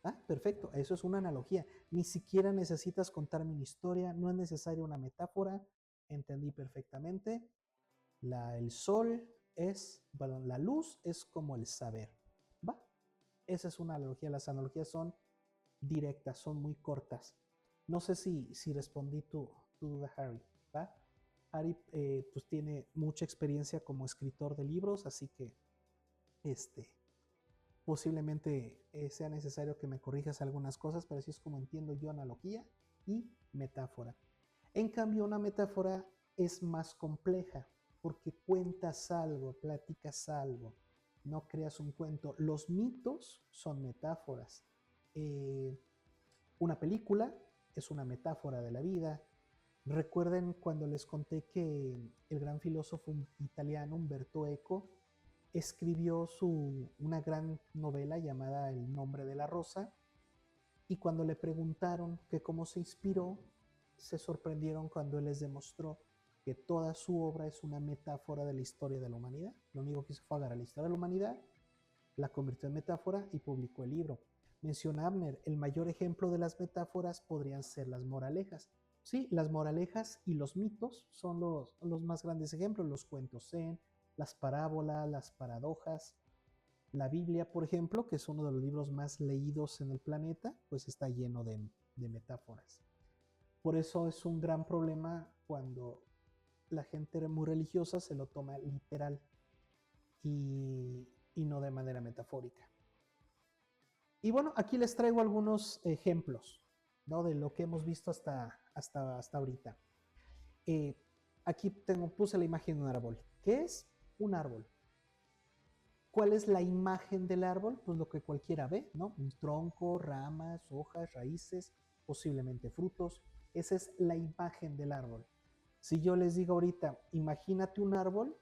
Ah, perfecto, eso es una analogía. Ni siquiera necesitas contarme una historia, no es necesaria una metáfora. Entendí perfectamente. El sol es, bueno, la luz es como el saber. ¿Va? Esa es una analogía. Las analogías son directas, son muy cortas. No sé si respondí tu duda, Harry. ¿Va? Harry pues tiene mucha experiencia como escritor de libros, así que este, posiblemente sea necesario que me corrijas algunas cosas, pero así es como entiendo yo analogía y metáfora. En cambio, una metáfora es más compleja porque cuentas algo, platicas algo, no creas un cuento. Los mitos son metáforas. Eh, una película es una metáfora de la vida. Recuerden cuando les conté que el gran filósofo italiano Umberto Eco escribió una gran novela llamada El nombre de la rosa, y cuando le preguntaron que cómo se inspiró, se sorprendieron cuando él les demostró que toda su obra es una metáfora de la historia de la humanidad. Lo único que hizo fue agarrar la historia de la humanidad, la convirtió en metáfora y publicó el libro. Menciona Abner, el mayor ejemplo de las metáforas podrían ser las moralejas. Sí, las moralejas y los mitos son los más grandes ejemplos, los cuentos zen, las parábolas, las paradojas. La Biblia, por ejemplo, que es uno de los libros más leídos en el planeta, pues está lleno de metáforas. Por eso es un gran problema cuando la gente muy religiosa se lo toma literal y no de manera metafórica. Y bueno, aquí les traigo algunos ejemplos, ¿no? De lo que hemos visto hasta ahorita. Eh, Aquí puse la imagen de un árbol. ¿Qué es un árbol? ¿Cuál es la imagen del árbol? Pues lo que cualquiera ve, ¿no? Un tronco, ramas, hojas, raíces, posiblemente frutos. Esa es la imagen del árbol. Si yo les digo ahorita, imagínate un árbol,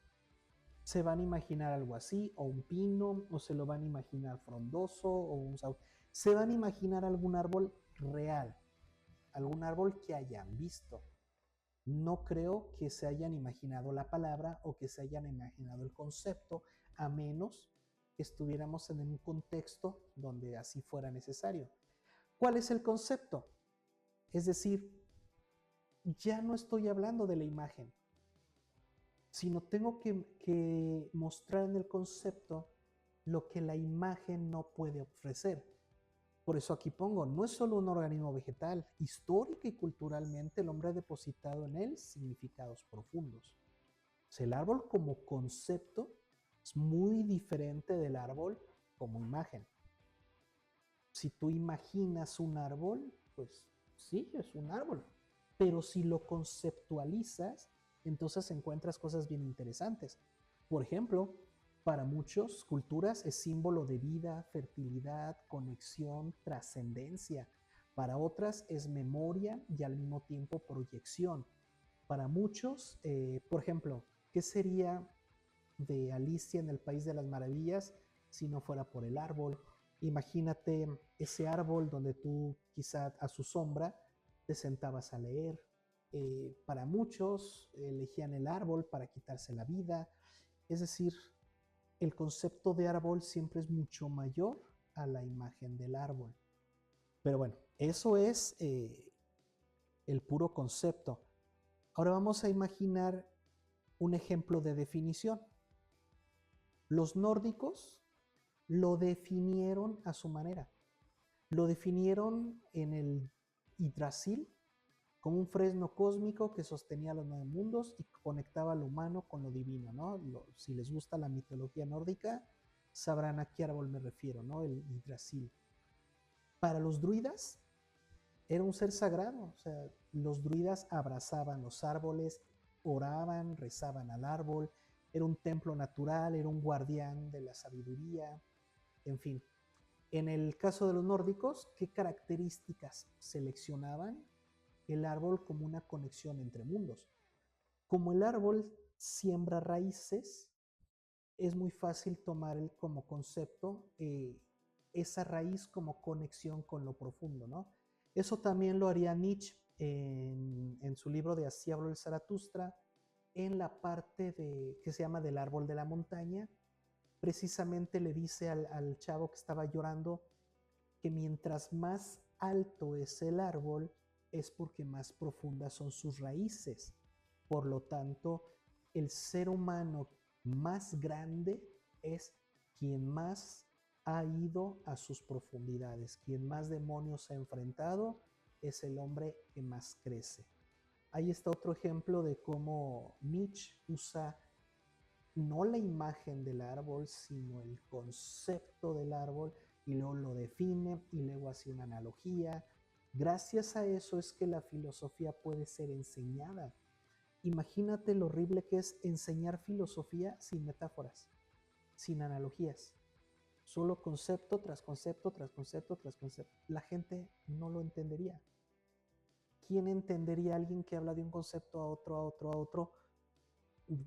se van a imaginar algo así, o un pino, o se lo van a imaginar frondoso, o un sauce. Se van a imaginar algún árbol real, algún árbol que hayan visto. No creo que se hayan imaginado la palabra o que se hayan imaginado el concepto, a menos que estuviéramos en un contexto donde así fuera necesario. ¿Cuál es el concepto? Es decir, ya no estoy hablando de la imagen, sino tengo que mostrar en el concepto lo que la imagen no puede ofrecer. Por eso aquí pongo, no es solo un organismo vegetal, histórica y culturalmente el hombre ha depositado en él significados profundos. O sea, el árbol como concepto es muy diferente del árbol como imagen. Si tú imaginas un árbol, pues sí, es un árbol. Pero si lo conceptualizas, entonces encuentras cosas bien interesantes. Por ejemplo, para muchas culturas es símbolo de vida, fertilidad, conexión, trascendencia. Para otras es memoria y al mismo tiempo proyección. Para muchos, por ejemplo, ¿qué sería de Alicia en el País de las Maravillas si no fuera por el árbol? Imagínate ese árbol donde tú quizá a su sombra te sentabas a leer. Para muchos elegían el árbol para quitarse la vida. Es decir, el concepto de árbol siempre es mucho mayor a la imagen del árbol. Pero bueno, eso es el puro concepto. Ahora vamos a imaginar un ejemplo de definición. Los nórdicos lo definieron a su manera. Lo definieron en el Yggdrasil como un fresno cósmico que sostenía los nueve mundos y conectaba lo humano con lo divino, ¿no? Si les gusta la mitología nórdica, sabrán a qué árbol me refiero, ¿no? El Yggdrasil. Para los druidas era un ser sagrado, o sea, los druidas abrazaban los árboles, oraban, rezaban al árbol, era un templo natural, era un guardián de la sabiduría, en fin. En el caso de los nórdicos, ¿qué características seleccionaban? El árbol como una conexión entre mundos. Como el árbol siembra raíces, es muy fácil tomar como concepto esa raíz como conexión con lo profundo, ¿no? Eso también lo haría Nietzsche en su libro de Así habló el Zaratustra, en la parte que se llama del árbol de la montaña. Precisamente le dice al chavo que estaba llorando que mientras más alto es el árbol, es porque más profundas son sus raíces. Por lo tanto, el ser humano más grande es quien más ha ido a sus profundidades, quien más demonios ha enfrentado, es el hombre que más crece. Ahí está otro ejemplo de cómo Nietzsche usa no la imagen del árbol, sino el concepto del árbol, y luego lo define y luego hace una analogía. Gracias a eso es que la filosofía puede ser enseñada. Imagínate lo horrible que es enseñar filosofía sin metáforas, sin analogías, solo concepto tras concepto tras concepto tras concepto. La gente no lo entendería. ¿Quién entendería a alguien que habla de un concepto a otro, a otro, a otro?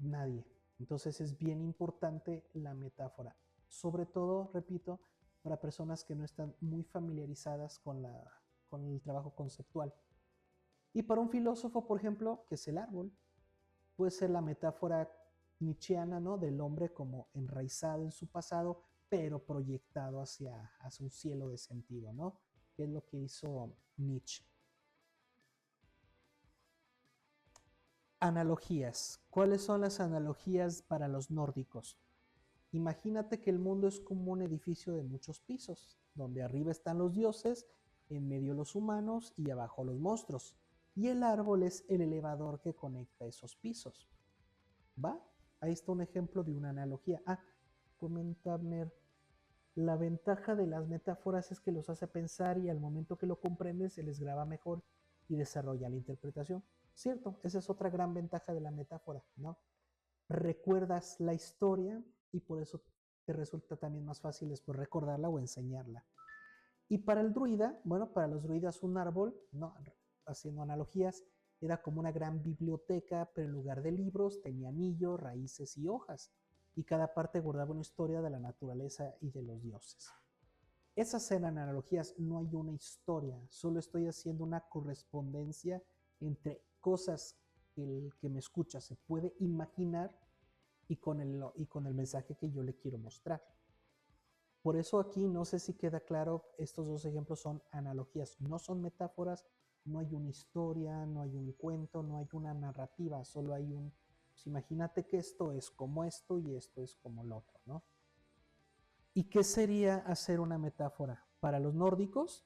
Nadie. Entonces es bien importante la metáfora, sobre todo, repito, para personas que no están muy familiarizadas con el trabajo conceptual. Y para un filósofo, por ejemplo, que es el árbol, puede ser la metáfora nietzscheana, ¿no? Del hombre como enraizado en su pasado, pero proyectado hacia un cielo de sentido, ¿no? Que es lo que hizo Nietzsche. Analogías. ¿Cuáles son las analogías para los nórdicos? Imagínate que el mundo es como un edificio de muchos pisos, donde arriba están los dioses, en medio los humanos y abajo los monstruos. Y el árbol es el elevador que conecta esos pisos. ¿Va? Ahí está un ejemplo de una analogía. Comenta Abner, la ventaja de las metáforas es que los hace pensar y al momento que lo comprendes se les graba mejor y desarrolla la interpretación. Cierto, esa es otra gran ventaja de la metáfora, ¿no? Recuerdas la historia y por eso te resulta también más fácil después recordarla o enseñarla. Y para el druida, bueno, para los druidas un árbol, ¿no? Haciendo analogías, era como una gran biblioteca, pero en lugar de libros tenía anillos, raíces y hojas, y cada parte guardaba una historia de la naturaleza y de los dioses. Esas eran analogías, no hay una historia, solo estoy haciendo una correspondencia entre cosas que el que me escucha se puede imaginar y con el mensaje que yo le quiero mostrar. Por eso aquí no sé si queda claro, estos dos ejemplos son analogías, no son metáforas, no hay una historia, no hay un cuento, no hay una narrativa, solo hay pues imagínate que esto es como esto y esto es como lo otro, ¿no? ¿Y qué sería hacer una metáfora? Para los nórdicos,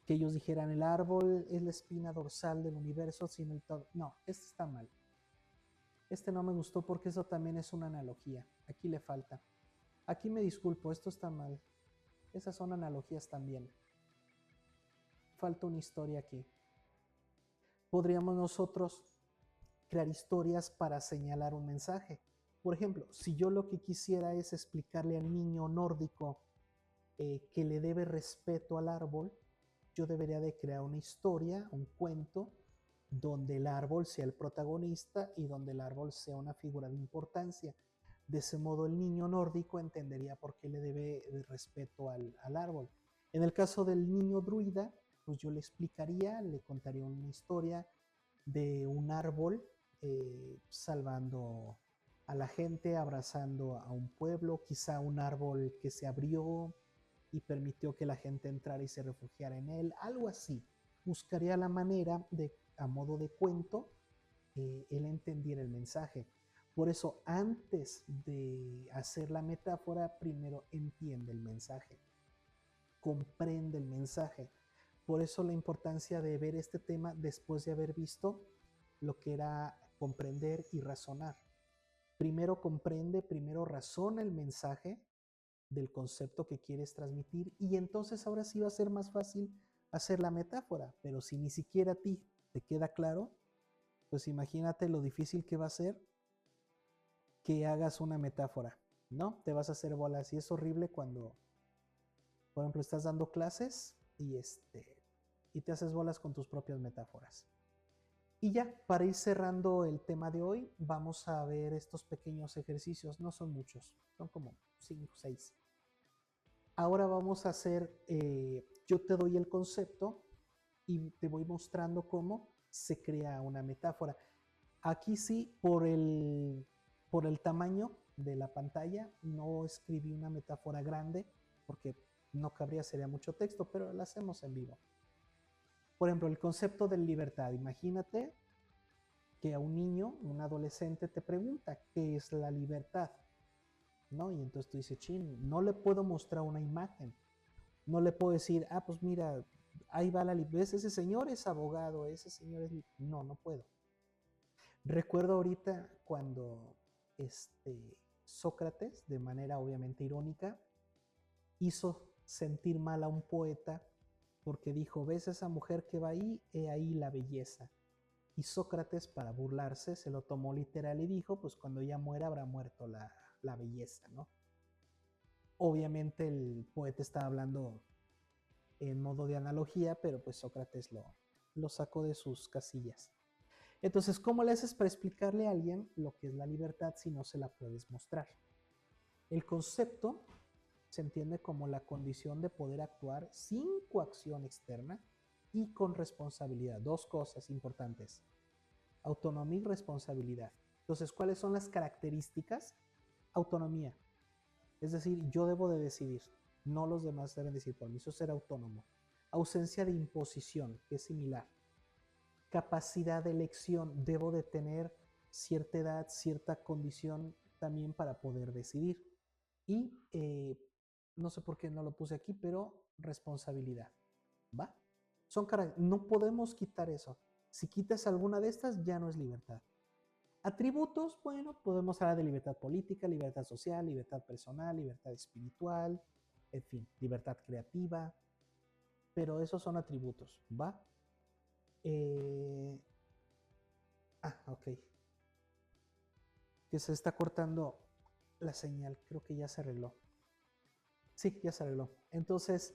que ellos dijeran el árbol es la espina dorsal del universo sin el todo. No, este está mal. Este no me gustó porque eso también es una analogía. Aquí le falta. Aquí me disculpo, esto está mal. Esas son analogías también. Falta una historia aquí. Podríamos nosotros crear historias para señalar un mensaje. Por ejemplo, si yo lo que quisiera es explicarle al niño nórdico que le debe respeto al árbol, yo debería de crear una historia, un cuento, donde el árbol sea el protagonista y donde el árbol sea una figura de importancia. De ese modo el niño nórdico entendería por qué le debe de respeto al árbol. En el caso del niño druida, pues yo le explicaría, le contaría una historia de un árbol salvando a la gente, abrazando a un pueblo, quizá un árbol que se abrió y permitió que la gente entrara y se refugiara en él, algo así. Buscaría la manera de, a modo de cuento, él entendiera el mensaje. Por eso, antes de hacer la metáfora, primero entiende el mensaje, comprende el mensaje. Por eso la importancia de ver este tema después de haber visto lo que era comprender y razonar. Primero comprende, primero razona el mensaje del concepto que quieres transmitir y entonces ahora sí va a ser más fácil hacer la metáfora. Pero si ni siquiera a ti te queda claro, pues imagínate lo difícil que va a ser que hagas una metáfora, ¿no? Te vas a hacer bolas y es horrible cuando, por ejemplo, estás dando clases y te haces bolas con tus propias metáforas. Y ya, para ir cerrando el tema de hoy, vamos a ver estos pequeños ejercicios. No son muchos, son como 5 o 6. Ahora vamos a hacer, yo te doy el concepto y te voy mostrando cómo se crea una metáfora. Aquí sí, por el tamaño de la pantalla, no escribí una metáfora grande porque no cabría, sería mucho texto, pero la hacemos en vivo. Por ejemplo, el concepto de libertad. Imagínate que a un niño, un adolescente, te pregunta qué es la libertad, ¿no? Y entonces tú dices, chin, no le puedo mostrar una imagen, no le puedo decir, ah, pues mira, ahí va la libertad, ese señor es abogado, ese señor es... No, no puedo. Recuerdo ahorita cuando Sócrates, de manera obviamente irónica, hizo sentir mal a un poeta porque dijo, ¿ves a esa mujer que va ahí? He ahí la belleza. Y Sócrates, para burlarse, se lo tomó literal y dijo, pues cuando ella muera habrá muerto la belleza, ¿no? Obviamente el poeta estaba hablando en modo de analogía, pero pues Sócrates lo sacó de sus casillas. Entonces, ¿cómo le haces para explicarle a alguien lo que es la libertad si no se la puedes mostrar? El concepto se entiende como la condición de poder actuar sin coacción externa y con responsabilidad. Dos cosas importantes: autonomía y responsabilidad. Entonces, ¿cuáles son las características? Autonomía, es decir, yo debo de decidir, no los demás deben decir por mí, eso es ser autónomo. Ausencia de imposición, que es similar. Capacidad de elección, debo de tener cierta edad, cierta condición también para poder decidir. Y no sé por qué no lo puse aquí, pero responsabilidad, ¿va? No podemos quitar eso. Si quitas alguna de estas, ya no es libertad. Atributos, bueno, podemos hablar de libertad política, libertad social, libertad personal, libertad espiritual, en fin, libertad creativa, pero esos son atributos, ¿va? Ok. Que se está cortando la señal, creo que ya se arregló. Sí, ya se arregló. Entonces,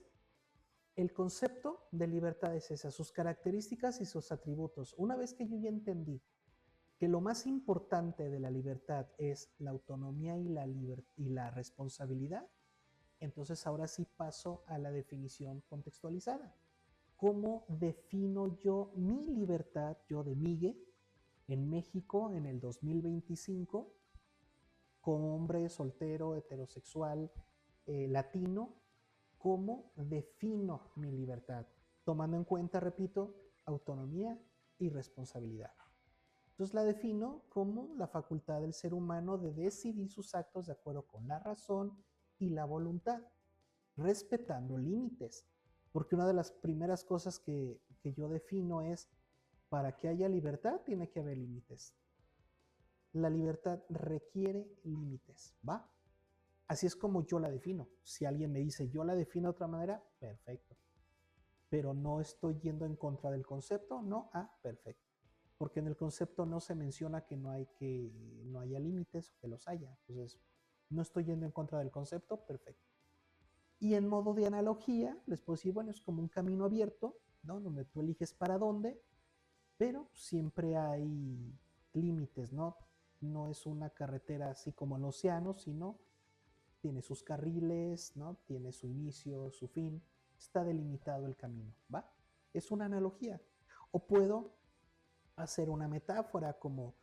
el concepto de libertad es esa, sus características y sus atributos. Una vez que yo ya entendí que lo más importante de la libertad es la autonomía y la responsabilidad, entonces ahora sí paso a la definición contextualizada. ¿Cómo defino yo mi libertad, yo de Miguel, en México en el 2025, como hombre soltero, heterosexual, latino? ¿Cómo defino mi libertad? Tomando en cuenta, repito, autonomía y responsabilidad. Entonces la defino como la facultad del ser humano de decidir sus actos de acuerdo con la razón y la voluntad, respetando límites. Porque una de las primeras cosas que yo defino es, para que haya libertad tiene que haber límites. La libertad requiere límites, ¿va? Así es como yo la defino. Si alguien me dice, yo la defino de otra manera, perfecto. Pero no estoy yendo en contra del concepto, no, perfecto. Porque en el concepto no se menciona que no haya límites o que los haya. Entonces, no estoy yendo en contra del concepto, perfecto. Y en modo de analogía, les puedo decir, bueno, es como un camino abierto, ¿no? Donde tú eliges para dónde, pero siempre hay límites, ¿no? No es una carretera así como el océano, sino tiene sus carriles, ¿no? Tiene su inicio, su fin, está delimitado el camino, ¿va? Es una analogía. O puedo hacer una metáfora como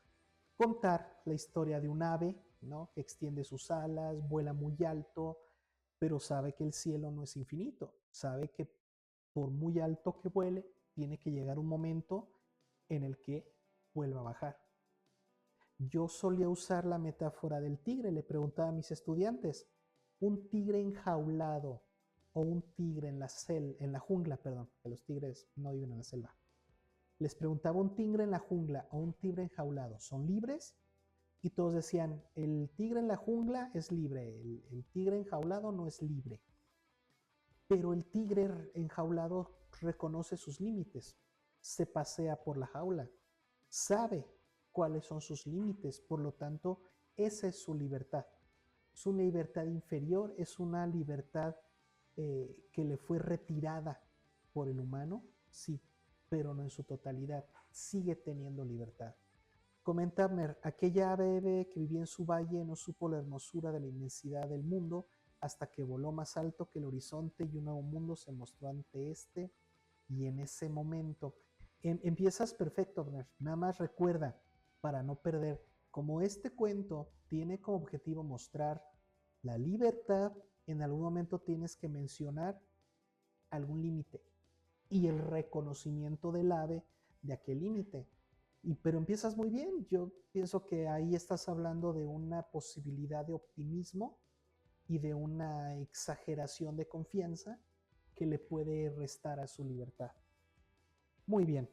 contar la historia de un ave, ¿no? Que extiende sus alas, vuela muy alto, pero sabe que el cielo no es infinito, sabe que por muy alto que vuele, tiene que llegar un momento en el que vuelva a bajar. Yo solía usar la metáfora del tigre, le preguntaba a mis estudiantes, un tigre enjaulado o un tigre en la jungla, perdón, que los tigres no viven en la selva. Les preguntaba, un tigre en la jungla o un tigre enjaulado, ¿son libres? Y todos decían, el tigre en la jungla es libre, el tigre enjaulado no es libre. Pero el tigre enjaulado reconoce sus límites, se pasea por la jaula, sabe cuáles son sus límites, por lo tanto Esa es su libertad. Es una libertad inferior, es una libertad que le fue retirada por el humano, sí, pero no en su totalidad. Sigue teniendo libertad. Comenta Abner, aquella ave que vivía en su valle no supo la hermosura de la inmensidad del mundo hasta que voló más alto que el horizonte y un nuevo mundo se mostró ante este. Y en ese momento empiezas perfecto, Abner. Nada más recuerda, para no perder, como este cuento tiene como objetivo mostrar la libertad, en algún momento tienes que mencionar algún límite y el reconocimiento del ave de aquel límite. Pero empiezas muy bien. Yo pienso que ahí estás hablando de una posibilidad de optimismo y de una exageración de confianza que le puede restar a su libertad. Muy bien.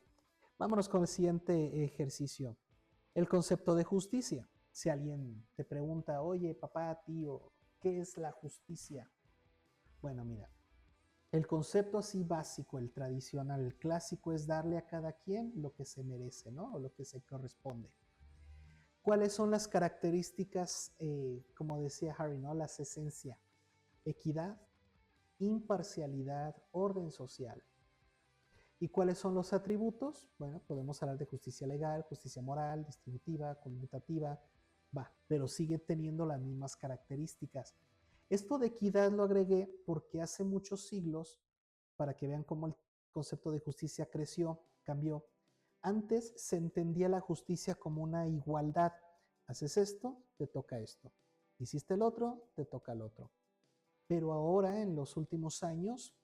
Vámonos con el siguiente ejercicio. El concepto de justicia. Si alguien te pregunta, oye, papá, tío, ¿qué es la justicia? Bueno, mira, el concepto así básico, el tradicional, el clásico es darle a cada quien lo que se merece, ¿no? O lo que se corresponde. ¿Cuáles son las características, como decía Harry, ¿no? Las esencias. Equidad, imparcialidad, orden social. ¿Y cuáles son los atributos? Bueno, podemos hablar de justicia legal, justicia moral, distributiva, conmutativa, va, pero sigue teniendo las mismas características. Esto de equidad lo agregué porque hace muchos siglos, para que vean cómo el concepto de justicia creció, cambió. Antes se entendía la justicia como una igualdad. Haces esto, te toca esto. Hiciste el otro, te toca el otro. Pero ahora, en los últimos años,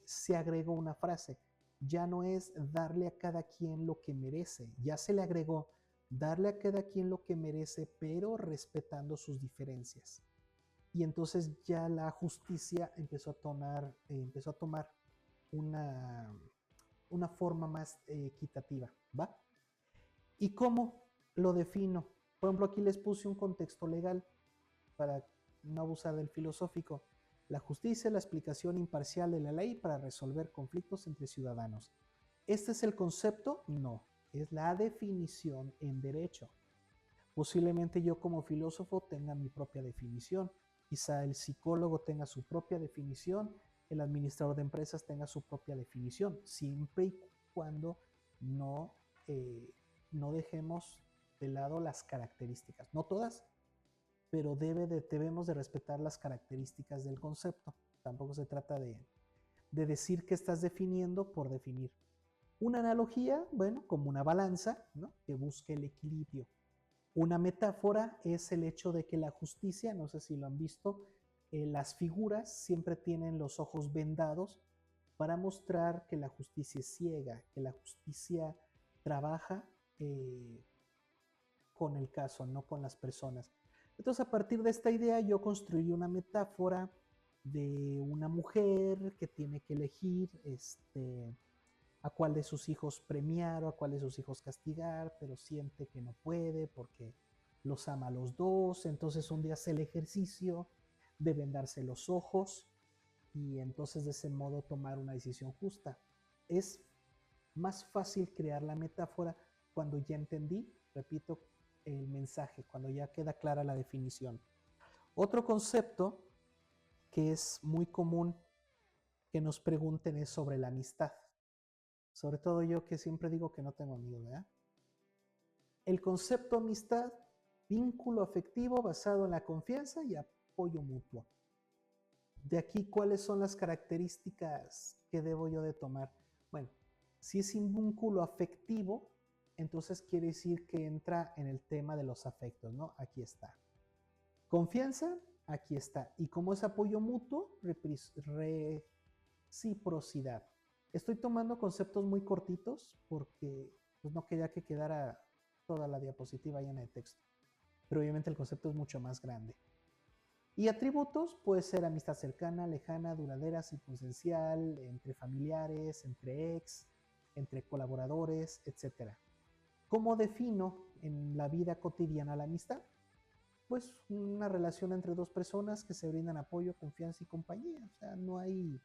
se agregó una frase. Ya no es darle a cada quien lo que merece, ya se le agregó darle a cada quien lo que merece, pero respetando sus diferencias. Y entonces ya la justicia empezó a tomar una, una forma más equitativa, ¿va? ¿Y cómo lo defino? Por ejemplo, aquí les puse un contexto legal para no abusar del filosófico. La justicia es la explicación imparcial de la ley para resolver conflictos entre ciudadanos. ¿Este es el concepto? No, es la definición en derecho. Posiblemente yo como filósofo tenga mi propia definición, quizá el psicólogo tenga su propia definición, el administrador de empresas tenga su propia definición, siempre y cuando no, no dejemos de lado las características, no todas, pero debemos de respetar las características del concepto. Tampoco se trata de decir que estás definiendo por definir. Una analogía, bueno, como una balanza, ¿no? Que busque el equilibrio. Una metáfora es el hecho de que la justicia, no sé si lo han visto, las figuras siempre tienen los ojos vendados para mostrar que la justicia es ciega, que la justicia trabaja con el caso, no con las personas. Entonces, a partir de esta idea, yo construí una metáfora de una mujer que tiene que elegir a cuál de sus hijos premiar o a cuál de sus hijos castigar, pero siente que no puede porque los ama a los dos. Entonces, un día hace el ejercicio de vendarse los ojos y entonces de ese modo tomar una decisión justa. Es más fácil crear la metáfora cuando ya entendí, repito, el mensaje, cuando ya queda clara la definición. Otro concepto que es muy común que nos pregunten es sobre la amistad. Sobre todo yo que siempre digo que no tengo amigos, ¿verdad? El concepto amistad, vínculo afectivo basado en la confianza y apoyo mutuo. De aquí, ¿cuáles son las características que debo yo de tomar? Bueno, si es un vínculo afectivo, entonces quiere decir que entra en el tema de los afectos, ¿no? Aquí está. Confianza, aquí está. Y como es apoyo mutuo, reciprocidad. Estoy tomando conceptos muy cortitos porque pues, no quería que quedara toda la diapositiva llena de texto. Pero obviamente el concepto es mucho más grande. Y atributos puede ser amistad cercana, lejana, duradera, circunstancial, entre familiares, entre ex, entre colaboradores, etc. ¿Cómo defino en la vida cotidiana la amistad? Pues una relación entre dos personas que se brindan apoyo, confianza y compañía. O sea, no hay...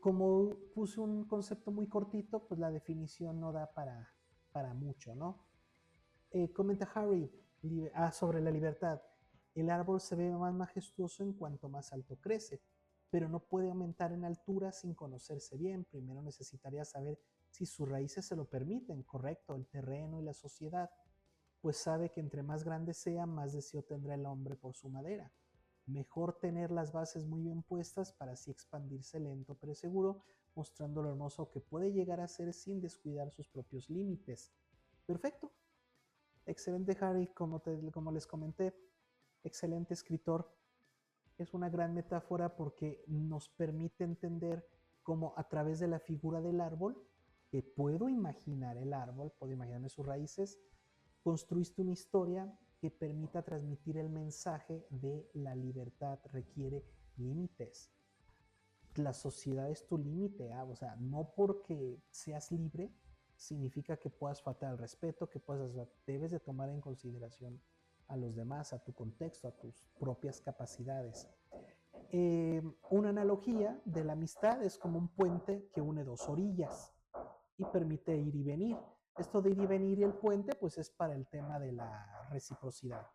Como puse un concepto muy cortito, pues la definición no da para mucho, ¿no? Comenta Harry, Sobre la libertad. El árbol se ve más majestuoso en cuanto más alto crece, pero no puede aumentar en altura sin conocerse bien. Primero necesitaría saber si sus raíces se lo permiten, correcto, el terreno y la sociedad, pues sabe que entre más grande sea, más deseo tendrá el hombre por su madera. Mejor tener las bases muy bien puestas para así expandirse lento pero seguro, mostrando lo hermoso que puede llegar a ser sin descuidar sus propios límites. Perfecto. Excelente, Harry, como les comenté, excelente escritor. Es una gran metáfora porque nos permite entender cómo a través de la figura del árbol, que puedo imaginar el árbol, puedo imaginarme sus raíces, construiste una historia que permita transmitir el mensaje de la libertad requiere límites. La sociedad es tu límite, o sea, no porque seas libre significa que puedas faltar al respeto, debes de tomar en consideración a los demás, a tu contexto, a tus propias capacidades. Una analogía de la amistad es como un puente que une dos orillas y permite ir y venir. Esto de ir y venir y el puente, pues es para el tema de la reciprocidad.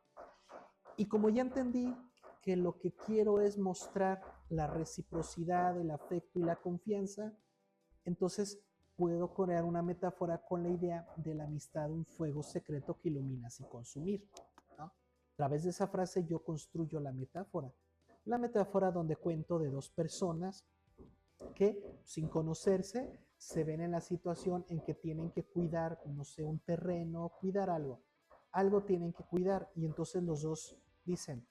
Y como ya entendí que lo que quiero es mostrar la reciprocidad, el afecto y la confianza, entonces puedo crear una metáfora con la idea de la amistad, un fuego secreto que ilumina sin consumir, ¿no? A través de esa frase yo construyo la metáfora donde cuento de dos personas que sin conocerse se ven en la situación en que tienen que cuidar, no sé, un terreno, cuidar algo tienen que cuidar y entonces los dos dicen,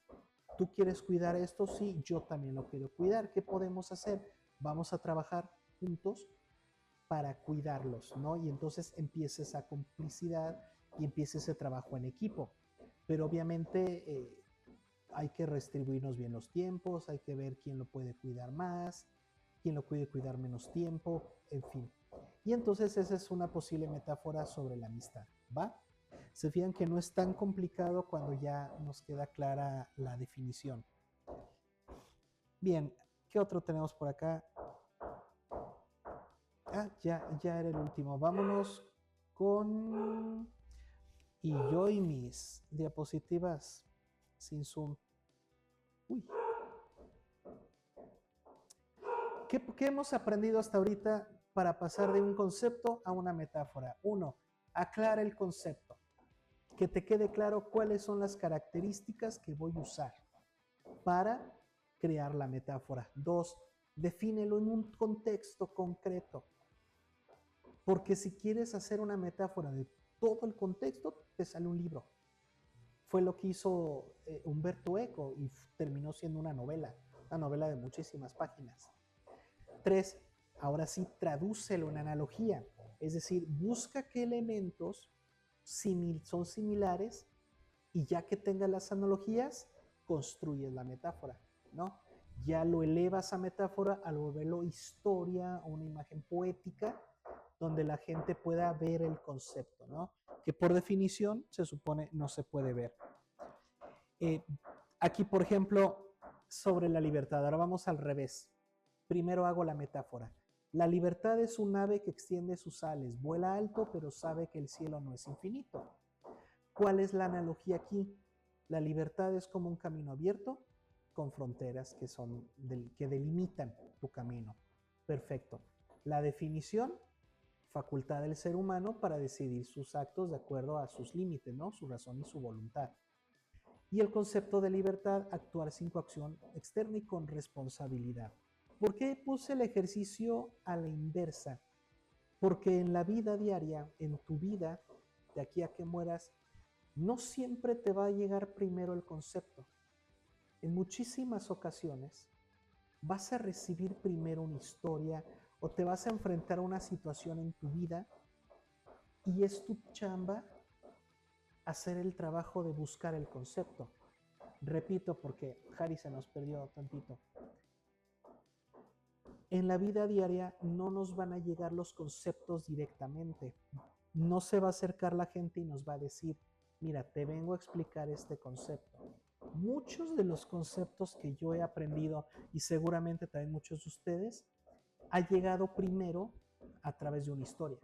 ¿tú quieres cuidar esto? Sí, yo también lo quiero cuidar. ¿Qué podemos hacer? Vamos a trabajar juntos para cuidarlos, ¿no? Y entonces empieza esa complicidad y empieza ese trabajo en equipo. Pero obviamente hay que redistribuirnos bien los tiempos, hay que ver quién lo puede cuidar más, quién lo puede cuidar menos tiempo, en fin. Y entonces esa es una posible metáfora sobre la amistad, ¿va? Se fijan que no es tan complicado cuando ya nos queda clara la definición. Bien, ¿qué otro tenemos por acá? Ya era el último. Vámonos con... Y yo y mis diapositivas sin zoom. Uy. ¿Qué hemos aprendido hasta ahorita para pasar de un concepto a una metáfora? 1. Aclara el concepto. Que te quede claro cuáles son las características que voy a usar para crear la metáfora. 2. Defínelo en un contexto concreto. Porque si quieres hacer una metáfora de todo el contexto, te sale un libro. Fue lo que hizo Umberto Eco y terminó siendo una novela de muchísimas páginas. 3. Ahora sí, tradúcelo en analogía. Es decir, busca qué elementos son similares y ya que tengas las analogías, construyes la metáfora, ¿no? Ya lo elevas a metáfora al volverlo historia o una imagen poética donde la gente pueda ver el concepto, ¿no? Que por definición se supone no se puede ver. Aquí, por ejemplo, sobre la libertad. Ahora vamos al revés. Primero hago la metáfora. La libertad es un ave que extiende sus alas, vuela alto, pero sabe que el cielo no es infinito. ¿Cuál es la analogía aquí? La libertad es como un camino abierto con fronteras que delimitan tu camino. Perfecto. La definición, facultad del ser humano para decidir sus actos de acuerdo a sus límites, ¿no? Su razón y su voluntad. Y el concepto de libertad, actuar sin coacción externa y con responsabilidad. ¿Por qué puse el ejercicio a la inversa? Porque en la vida diaria, en tu vida, de aquí a que mueras, no siempre te va a llegar primero el concepto. En muchísimas ocasiones vas a recibir primero una historia o te vas a enfrentar a una situación en tu vida y es tu chamba hacer el trabajo de buscar el concepto. Repito porque Harry se nos perdió tantito. En la vida diaria no nos van a llegar los conceptos directamente. No se va a acercar la gente y nos va a decir, mira, te vengo a explicar este concepto. Muchos de los conceptos que yo he aprendido, y seguramente también muchos de ustedes, ha llegado primero a través de una historia.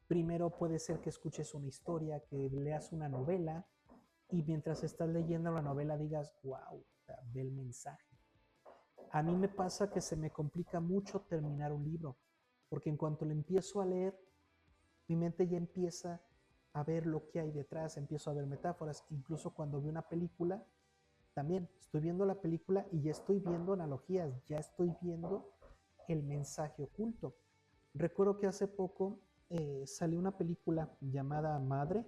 Primero puede ser que escuches una historia, que leas una novela y mientras estás leyendo la novela digas, wow, o sea, ve el mensaje. A mí me pasa que se me complica mucho terminar un libro, porque en cuanto lo empiezo a leer, mi mente ya empieza a ver lo que hay detrás, empiezo a ver metáforas, incluso cuando veo una película, también estoy viendo la película y ya estoy viendo analogías, ya estoy viendo el mensaje oculto. Recuerdo que hace poco salió una película llamada Madre.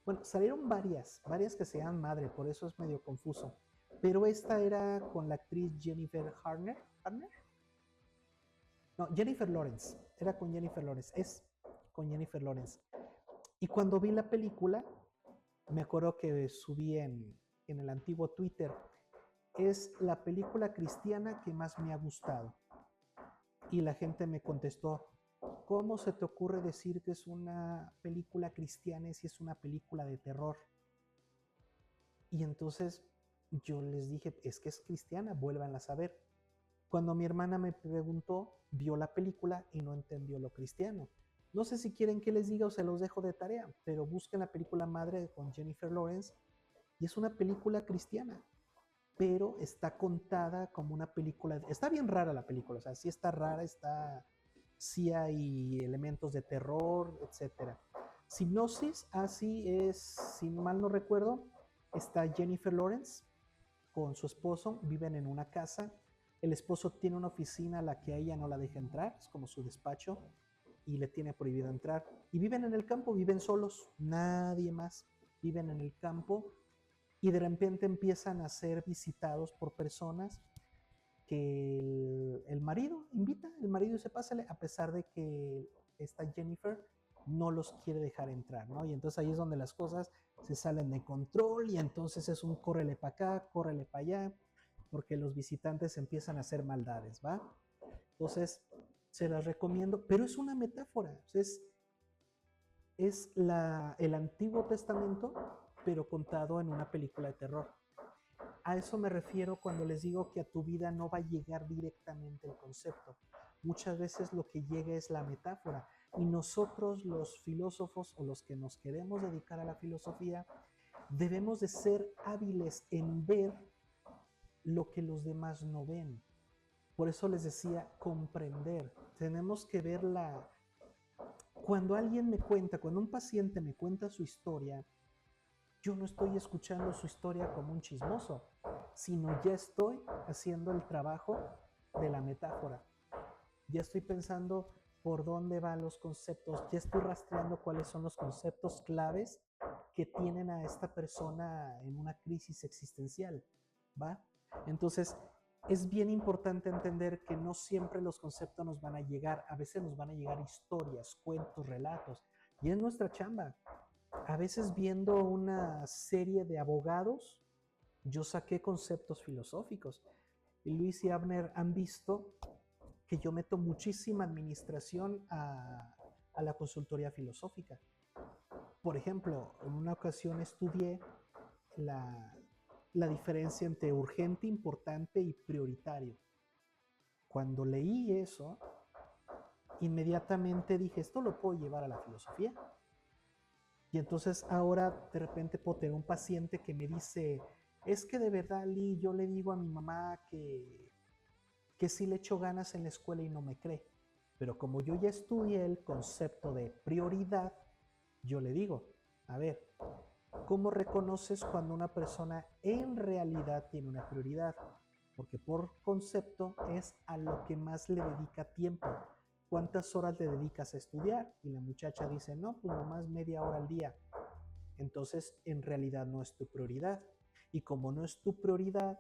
Bueno, salieron varias que se llaman Madre, por eso es medio confuso. Pero esta era con la actriz Jennifer Garner. ¿Garner? No, Jennifer Lawrence. Era con Jennifer Lawrence. Es con Jennifer Lawrence. Y cuando vi la película, me acuerdo que subí en el antiguo Twitter, es la película cristiana que más me ha gustado. Y la gente me contestó, ¿cómo se te ocurre decir que es una película cristiana si es una película de terror? Y entonces yo les dije, es que es cristiana, vuélvanla a saber. Cuando mi hermana me preguntó, vio la película y no entendió lo cristiano. No sé si quieren que les diga o se los dejo de tarea, pero busquen la película Madre con Jennifer Lawrence y es una película cristiana, pero está contada como una película. Está bien rara la película, o sea, sí está rara, sí hay elementos de terror, etcétera. Sinopsis, así es, si mal no recuerdo, está Jennifer Lawrence con su esposo, viven en una casa. El esposo tiene una oficina a la que a ella no la deja entrar, es como su despacho, y le tiene prohibido entrar. Y viven en el campo, viven solos, nadie más. Viven en el campo y de repente empiezan a ser visitados por personas que el marido invita, el marido se pásale, a pesar de que esta Jennifer no los quiere dejar entrar, ¿no? Y entonces ahí es donde las cosas se salen de control y entonces es un córrele para acá, córrele para allá, porque los visitantes empiezan a hacer maldades, ¿va? Entonces, se las recomiendo, pero es una metáfora, es el Antiguo Testamento, pero contado en una película de terror. A eso me refiero cuando les digo que a tu vida no va a llegar directamente el concepto. Muchas veces lo que llega es la metáfora. Y nosotros los filósofos o los que nos queremos dedicar a la filosofía, debemos de ser hábiles en ver lo que los demás no ven. Por eso les decía comprender. Tenemos que ver Cuando alguien me cuenta, cuando un paciente me cuenta su historia, yo no estoy escuchando su historia como un chismoso, sino ya estoy haciendo el trabajo de la metáfora. Ya estoy pensando por dónde van los conceptos, ya estoy rastreando cuáles son los conceptos claves que tienen a esta persona en una crisis existencial, ¿va? Entonces, es bien importante entender que no siempre los conceptos nos van a llegar, a veces nos van a llegar historias, cuentos, relatos, y es nuestra chamba. A veces viendo una serie de abogados, yo saqué conceptos filosóficos. Y Luis y Abner han visto que yo meto muchísima administración a la consultoría filosófica. Por ejemplo, en una ocasión estudié la, la diferencia entre urgente, importante y prioritario. Cuando leí eso, inmediatamente dije, esto lo puedo llevar a la filosofía. Y entonces ahora de repente puedo tener un paciente que me dice, es que de verdad, Lee, yo le digo a mi mamá que sí le echo ganas en la escuela y no me cree. Pero como yo ya estudié el concepto de prioridad, yo le digo, a ver, ¿cómo reconoces cuando una persona en realidad tiene una prioridad? Porque por concepto es a lo que más le dedica tiempo. ¿Cuántas horas le dedicas a estudiar? Y la muchacha dice, no, pues nomás media hora al día. Entonces, en realidad no es tu prioridad. Y como no es tu prioridad,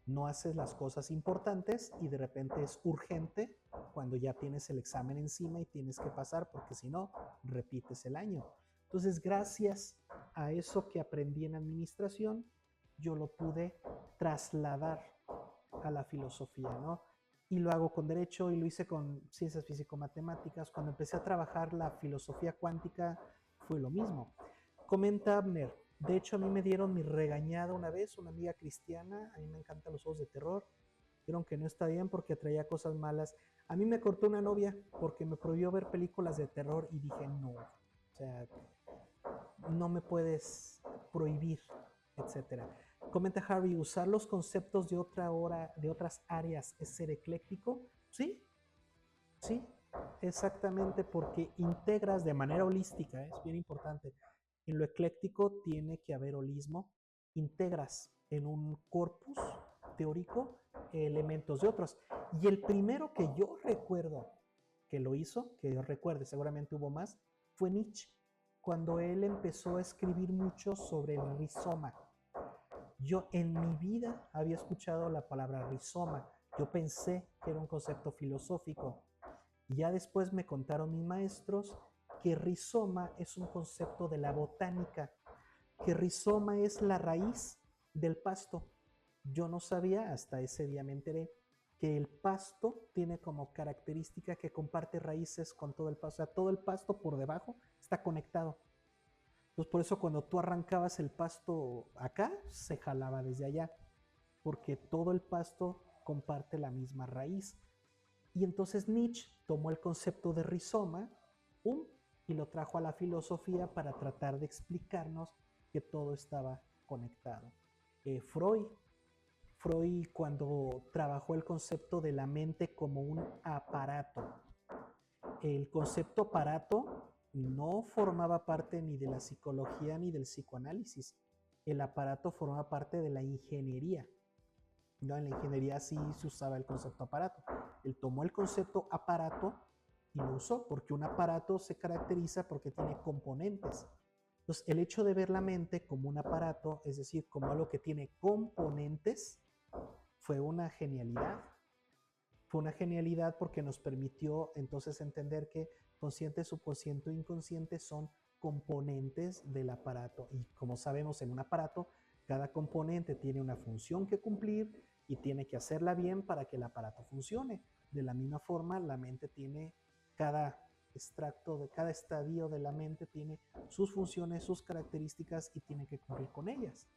no haces las cosas importantes y de repente es urgente cuando ya tienes el examen encima y tienes que pasar, porque si no, repites el año. Entonces, gracias a eso que aprendí en administración, yo lo pude trasladar a la filosofía, ¿no? Y lo hago con derecho y lo hice con ciencias físico-matemáticas. Cuando empecé a trabajar la filosofía cuántica fue lo mismo. Comenta Abner, de hecho a mí me dieron mi regañada una vez, una amiga cristiana, a mí me encantan los juegos de terror, dijeron que no está bien porque traía cosas malas. A mí me cortó una novia porque me prohibió ver películas de terror y dije no. O sea, no me puedes prohibir, etcétera. Comenta Harry, usar los conceptos de otra hora, de otras áreas es ser ecléctico. Sí, sí, exactamente, porque integras de manera holística, es bien importante. En lo ecléctico tiene que haber holismo, integras en un corpus teórico elementos de otros. Y el primero que yo recuerdo que lo hizo, que yo recuerde, seguramente hubo más, fue Nietzsche, cuando él empezó a escribir mucho sobre el rizoma. Yo en mi vida había escuchado la palabra rizoma. Yo pensé que era un concepto filosófico. Ya después me contaron mis maestros que rizoma es un concepto de la botánica, que rizoma es la raíz del pasto. Yo no sabía, hasta ese día me enteré, que el pasto tiene como característica que comparte raíces con todo el pasto. O sea, todo el pasto por debajo está conectado. Entonces, por eso cuando tú arrancabas el pasto acá, se jalaba desde allá, porque todo el pasto comparte la misma raíz. Y entonces Nietzsche tomó el concepto de rizoma, ¡pum!, y lo trajo a la filosofía para tratar de explicarnos que todo estaba conectado. Freud cuando trabajó el concepto de la mente como un aparato, el concepto aparato no formaba parte ni de la psicología ni del psicoanálisis. El aparato formaba parte de la ingeniería. ¿No? En la ingeniería sí se usaba el concepto aparato. Él tomó el concepto aparato y lo usó, porque un aparato se caracteriza porque tiene componentes. Entonces, el hecho de ver la mente como un aparato, es decir, como algo que tiene componentes, fue una genialidad. Fue una genialidad porque nos permitió entonces entender que consciente, subconsciente e inconsciente son componentes del aparato. Y como sabemos, en un aparato, cada componente tiene una función que cumplir y tiene que hacerla bien para que el aparato funcione. De la misma forma, la mente tiene cada extracto de cada estadio de la mente tiene sus funciones, sus características y tiene que cumplir con ellas.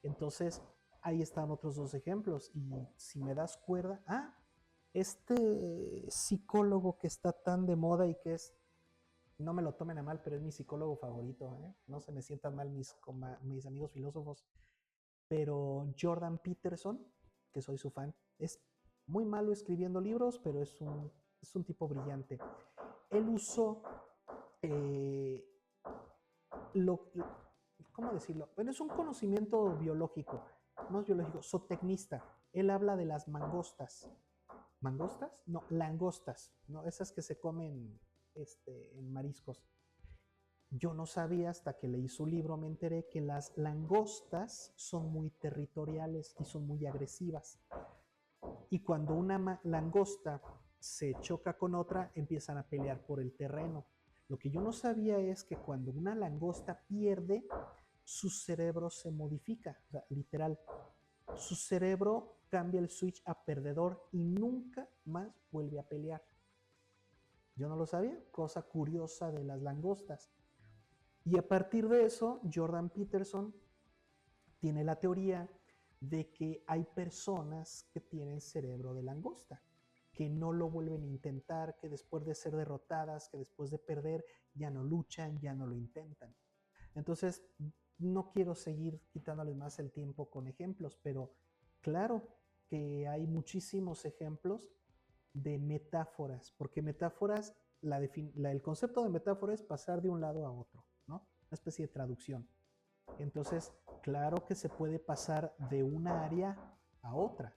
Entonces, ahí están otros dos ejemplos. Y si me das cuerda, este psicólogo que está tan de moda y que es, no me lo tomen a mal, pero es mi psicólogo favorito, ¿eh? No se me sientan mal mis amigos filósofos, pero Jordan Peterson, que soy su fan, es muy malo escribiendo libros, pero es un tipo brillante. Él usó eh, lo, ¿cómo decirlo? Bueno, es un conocimiento biológico, no es biológico, zootecnista. Él habla de las mangostas. ¿Mangostas? No, langostas, ¿no? Esas que se comen en mariscos. Yo no sabía hasta que leí su libro, me enteré que las langostas son muy territoriales y son muy agresivas. Y cuando una langosta se choca con otra, empiezan a pelear por el terreno. Lo que yo no sabía es que cuando una langosta pierde, su cerebro se modifica, o sea, literal. Su cerebro cambia el switch a perdedor y nunca más vuelve a pelear. Yo no lo sabía, cosa curiosa de las langostas. Y a partir de eso, Jordan Peterson tiene la teoría de que hay personas que tienen cerebro de langosta, que no lo vuelven a intentar, que después de ser derrotadas, que después de perder, ya no luchan, ya no lo intentan. Entonces, no quiero seguir quitándoles más el tiempo con ejemplos, pero claro que hay muchísimos ejemplos de metáforas, porque metáforas, el concepto de metáfora es pasar de un lado a otro, ¿no? Una especie de traducción. Entonces, claro que se puede pasar de una área a otra,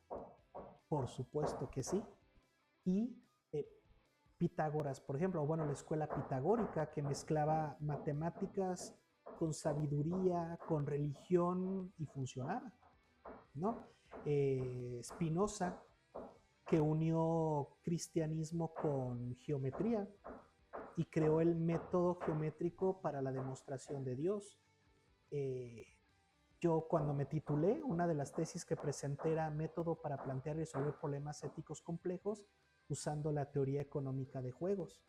por supuesto que sí. Y eh, Pitágoras, por ejemplo, bueno, la escuela pitagórica que mezclaba matemáticas con sabiduría, con religión y funcionaba, ¿no? Spinoza, que unió cristianismo con geometría y creó el método geométrico para la demostración de Dios. Eh, yo cuando me titulé, una de las tesis que presenté era método para plantear y resolver problemas éticos complejos usando la teoría económica de juegos.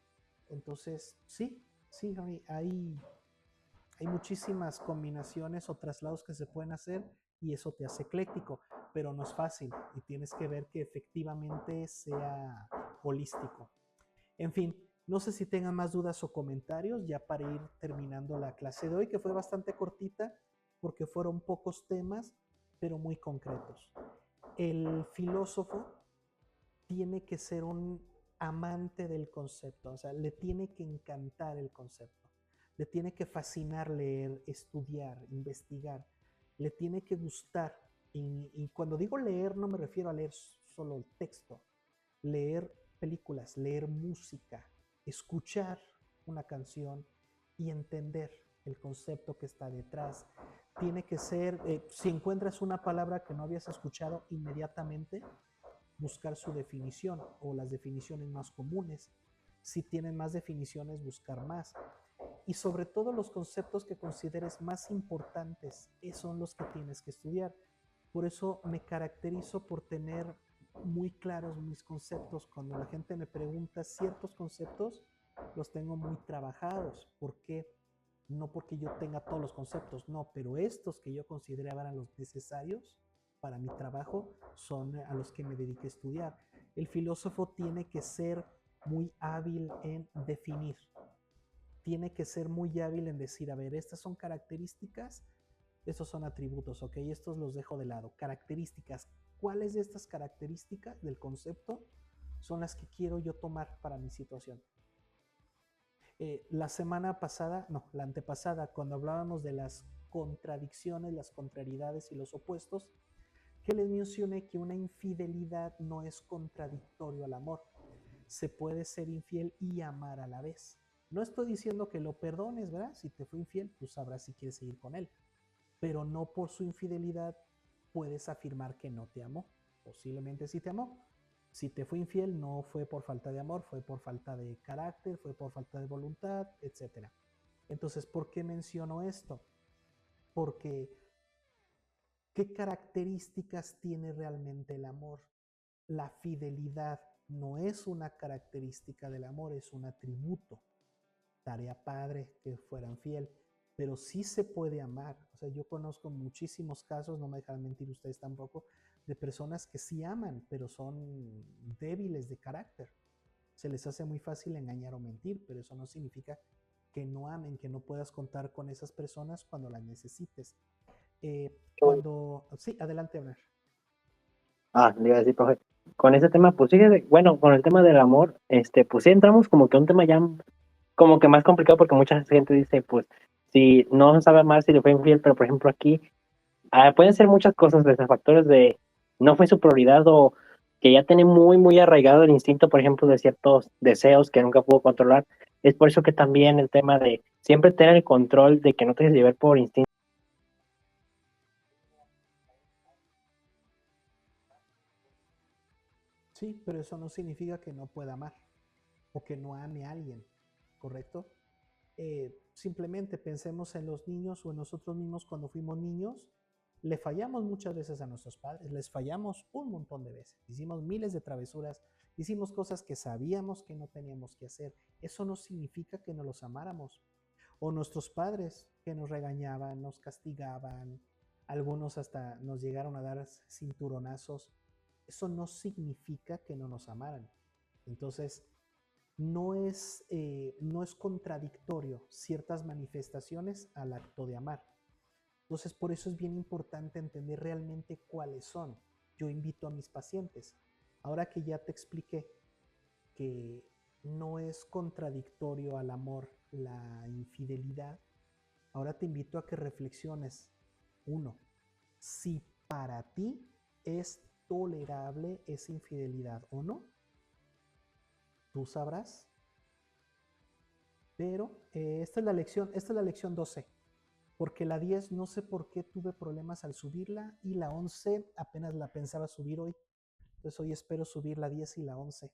Entonces, sí, sí, hay muchísimas combinaciones o traslados que se pueden hacer y eso te hace ecléctico, pero no es fácil y tienes que ver que efectivamente sea holístico. En fin, no sé si tengan más dudas o comentarios ya para ir terminando la clase de hoy, que fue bastante cortita porque fueron pocos temas, pero muy concretos. El filósofo tiene que ser un amante del concepto, o sea, le tiene que encantar el concepto, le tiene que fascinar leer, estudiar, investigar, le tiene que gustar. Y cuando digo leer no me refiero a leer solo el texto, leer películas, leer música, escuchar una canción y entender el concepto que está detrás. Tiene que ser, si encuentras una palabra que no habías escuchado inmediatamente, buscar su definición o las definiciones más comunes. Si tienen más definiciones, buscar más. Y sobre todo los conceptos que consideres más importantes, son los que tienes que estudiar. Por eso me caracterizo por tener muy claros mis conceptos. Cuando la gente me pregunta ciertos conceptos, los tengo muy trabajados. ¿Por qué? No porque yo tenga todos los conceptos, no, pero estos que yo consideraba eran los necesarios para mi trabajo son a los que me dediqué a estudiar. El filósofo tiene que ser muy hábil en definir, tiene que ser muy hábil en decir, a ver, estas son características, estos son atributos, ok, estos los dejo de lado. Características, ¿cuáles de estas características del concepto son las que quiero yo tomar para mi situación? La semana pasada, no, la antepasada, cuando hablábamos de las contradicciones, las contrariedades y los opuestos, que les mencioné que una infidelidad no es contradictorio al amor. Se puede ser infiel y amar a la vez. No estoy diciendo que lo perdones, ¿verdad? Si te fue infiel, tú sabrás si quieres seguir con él. Pero no por su infidelidad puedes afirmar que no te amó. Posiblemente sí te amó. Si te fue infiel, no fue por falta de amor, fue por falta de carácter, fue por falta de voluntad, etc. Entonces, ¿por qué menciono esto? Porque ¿qué características tiene realmente el amor? La fidelidad no es una característica del amor, es un atributo. Tarea padre que fueran fiel, pero sí se puede amar. O sea, yo conozco muchísimos casos, no me dejan mentir ustedes tampoco, de personas que sí aman, pero son débiles de carácter. Se les hace muy fácil engañar o mentir, pero eso no significa que no amen, que no puedas contar con esas personas cuando las necesites. Sí, adelante, Abner. Le iba a decir, profe, con ese tema, pues fíjese, bueno, con el tema del amor, pues sí entramos como que un tema ya como que más complicado porque mucha gente dice, pues, si no sabe amar, si le fue infiel, pero por ejemplo aquí, pueden ser muchas cosas, desde factores de no fue su prioridad o que ya tiene muy, muy arraigado el instinto, por ejemplo, de ciertos deseos que nunca pudo controlar. Es por eso que también el tema de siempre tener el control de que no te dejes llevar por instinto. Sí, pero eso no significa que no pueda amar o que no ame a alguien, ¿correcto? Simplemente pensemos en los niños o en nosotros mismos cuando fuimos niños, le fallamos muchas veces a nuestros padres, les fallamos un montón de veces, hicimos miles de travesuras, hicimos cosas que sabíamos que no teníamos que hacer. Eso no significa que no los amáramos. O nuestros padres que nos regañaban, nos castigaban, algunos hasta nos llegaron a dar cinturonazos. Eso no significa que no nos amaran. Entonces, no es contradictorio ciertas manifestaciones al acto de amar. Entonces, por eso es bien importante entender realmente cuáles son. Yo invito a mis pacientes, ahora que ya te expliqué que no es contradictorio al amor la infidelidad, ahora te invito a que reflexiones. Uno, si para ti es tolerable esa infidelidad o no, tú sabrás. Pero esta es la lección 12, porque la 10 no sé por qué tuve problemas al subirla y la 11 apenas la pensaba subir hoy. Entonces hoy espero subir la 10 y la 11.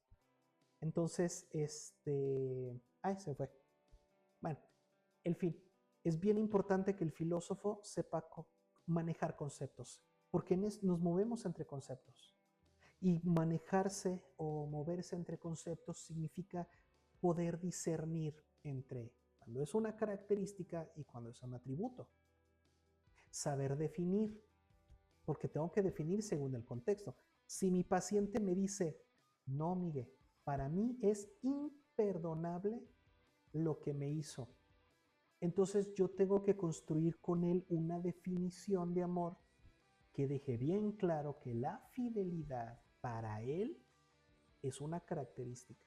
Entonces, ay, se fue. Bueno, en fin, es bien importante que el filósofo sepa manejar conceptos, porque nos movemos entre conceptos. Y manejarse o moverse entre conceptos significa poder discernir entre cuando es una característica y cuando es un atributo. Saber definir, porque tengo que definir según el contexto. Si mi paciente me dice, no, Miguel, para mí es imperdonable lo que me hizo. Entonces yo tengo que construir con él una definición de amor que deje bien claro que la fidelidad para él es una característica.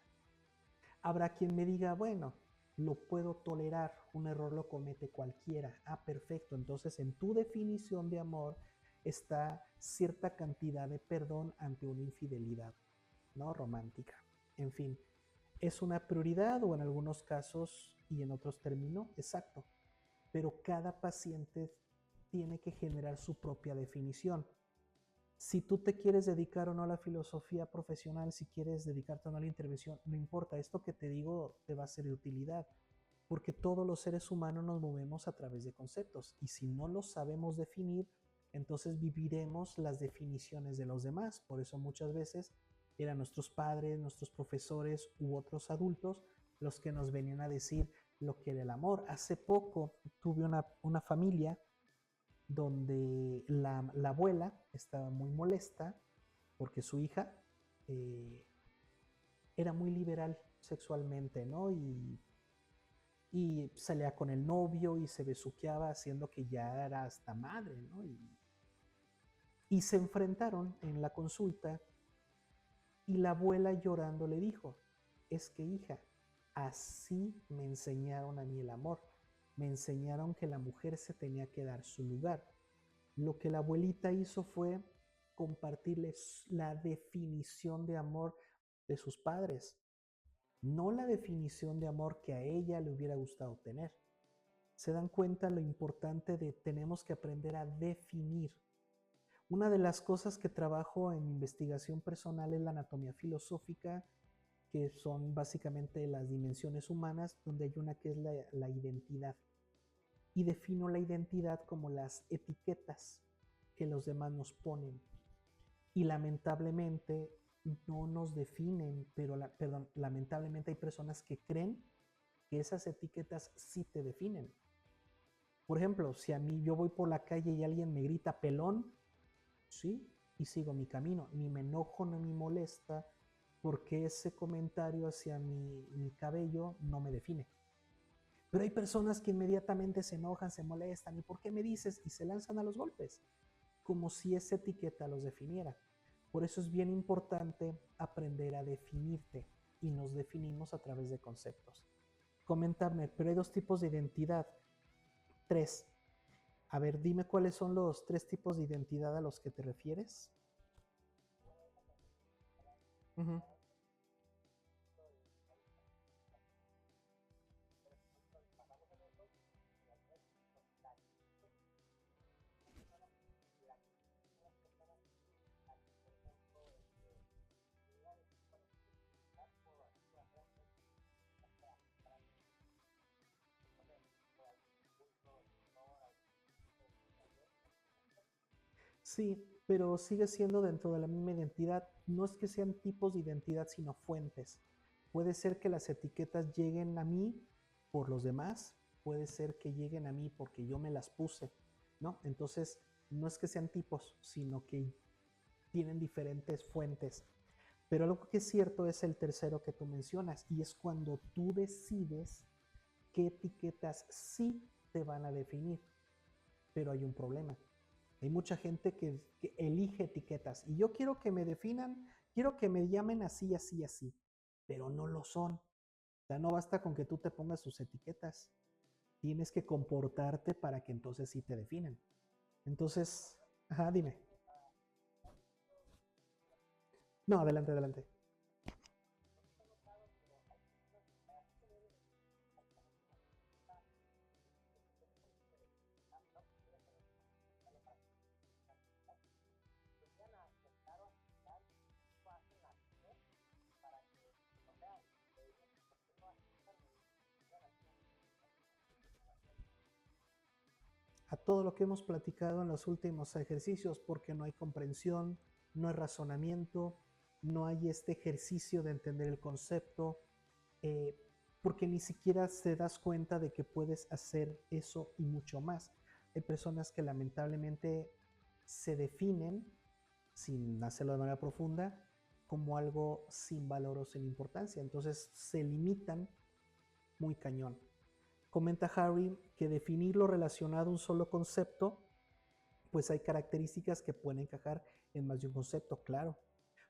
Habrá quien me diga, bueno, lo puedo tolerar, un error lo comete cualquiera. Ah, perfecto. Entonces en tu definición de amor está cierta cantidad de perdón ante una infidelidad, ¿no? Romántica. En fin, ¿es una prioridad o en algunos casos y en otros términos? Exacto. Pero cada paciente tiene que generar su propia definición. Si tú te quieres dedicar o no a la filosofía profesional, si quieres dedicarte o no a la intervención, no importa, esto que te digo te va a ser de utilidad, porque todos los seres humanos nos movemos a través de conceptos y si no los sabemos definir, entonces viviremos las definiciones de los demás. Por eso muchas veces eran nuestros padres, nuestros profesores u otros adultos los que nos venían a decir lo que era el amor. Hace poco tuve una familia donde la abuela estaba muy molesta porque su hija eh, era muy liberal sexualmente, ¿no? Y salía con el novio y se besuqueaba haciendo que ya era hasta madre, ¿no? Y se enfrentaron en la consulta y la abuela llorando le dijo, es que hija, así me enseñaron a mí el amor. Me enseñaron que la mujer se tenía que dar su lugar. Lo que la abuelita hizo fue compartirles la definición de amor de sus padres, no la definición de amor que a ella le hubiera gustado tener. Se dan cuenta lo importante de tenemos que aprender a definir. Una de las cosas que trabajo en investigación personal es la anatomía filosófica, que son básicamente las dimensiones humanas, donde hay una que es la identidad. Y defino la identidad como las etiquetas que los demás nos ponen. Y lamentablemente no nos definen, pero perdón, lamentablemente hay personas que creen que esas etiquetas sí te definen. Por ejemplo, si a mí yo voy por la calle y alguien me grita pelón, sí, y sigo mi camino, ni me enojo ni me molesta porque ese comentario hacia mi cabello no me define. Pero hay personas que inmediatamente se enojan, se molestan, ¿y por qué me dices? Y se lanzan a los golpes, como si esa etiqueta los definiera. Por eso es bien importante aprender a definirte y nos definimos a través de conceptos. Comentarme, pero hay dos tipos de identidad. Tres. A ver, dime cuáles son los tres tipos de identidad a los que te refieres. Ujú. Sí, pero sigue siendo dentro de la misma identidad. No es que sean tipos de identidad, sino fuentes. Puede ser que las etiquetas lleguen a mí por los demás, puede ser que lleguen a mí porque yo me las puse, ¿no? Entonces, no es que sean tipos, sino que tienen diferentes fuentes. Pero algo que es cierto es el tercero que tú mencionas, y es cuando tú decides qué etiquetas sí te van a definir. Pero hay un problema. Hay mucha gente que elige etiquetas y yo quiero que me definan, quiero que me llamen así, así, así, pero no lo son. O sea, no basta con que tú te pongas sus etiquetas, tienes que comportarte para que entonces sí te definen. Entonces, ajá, dime. No, adelante, adelante. A todo lo que hemos platicado en los últimos ejercicios, porque no hay comprensión, no hay razonamiento, no hay este ejercicio de entender el concepto, eh, porque ni siquiera te das cuenta de que puedes hacer eso y mucho más. Hay personas que lamentablemente se definen sin hacerlo de manera profunda como algo sin valor o sin importancia. Entonces se limitan muy cañón. Comenta Harry que definir lo relacionado a un solo concepto, pues hay características que pueden encajar en más de un concepto, claro.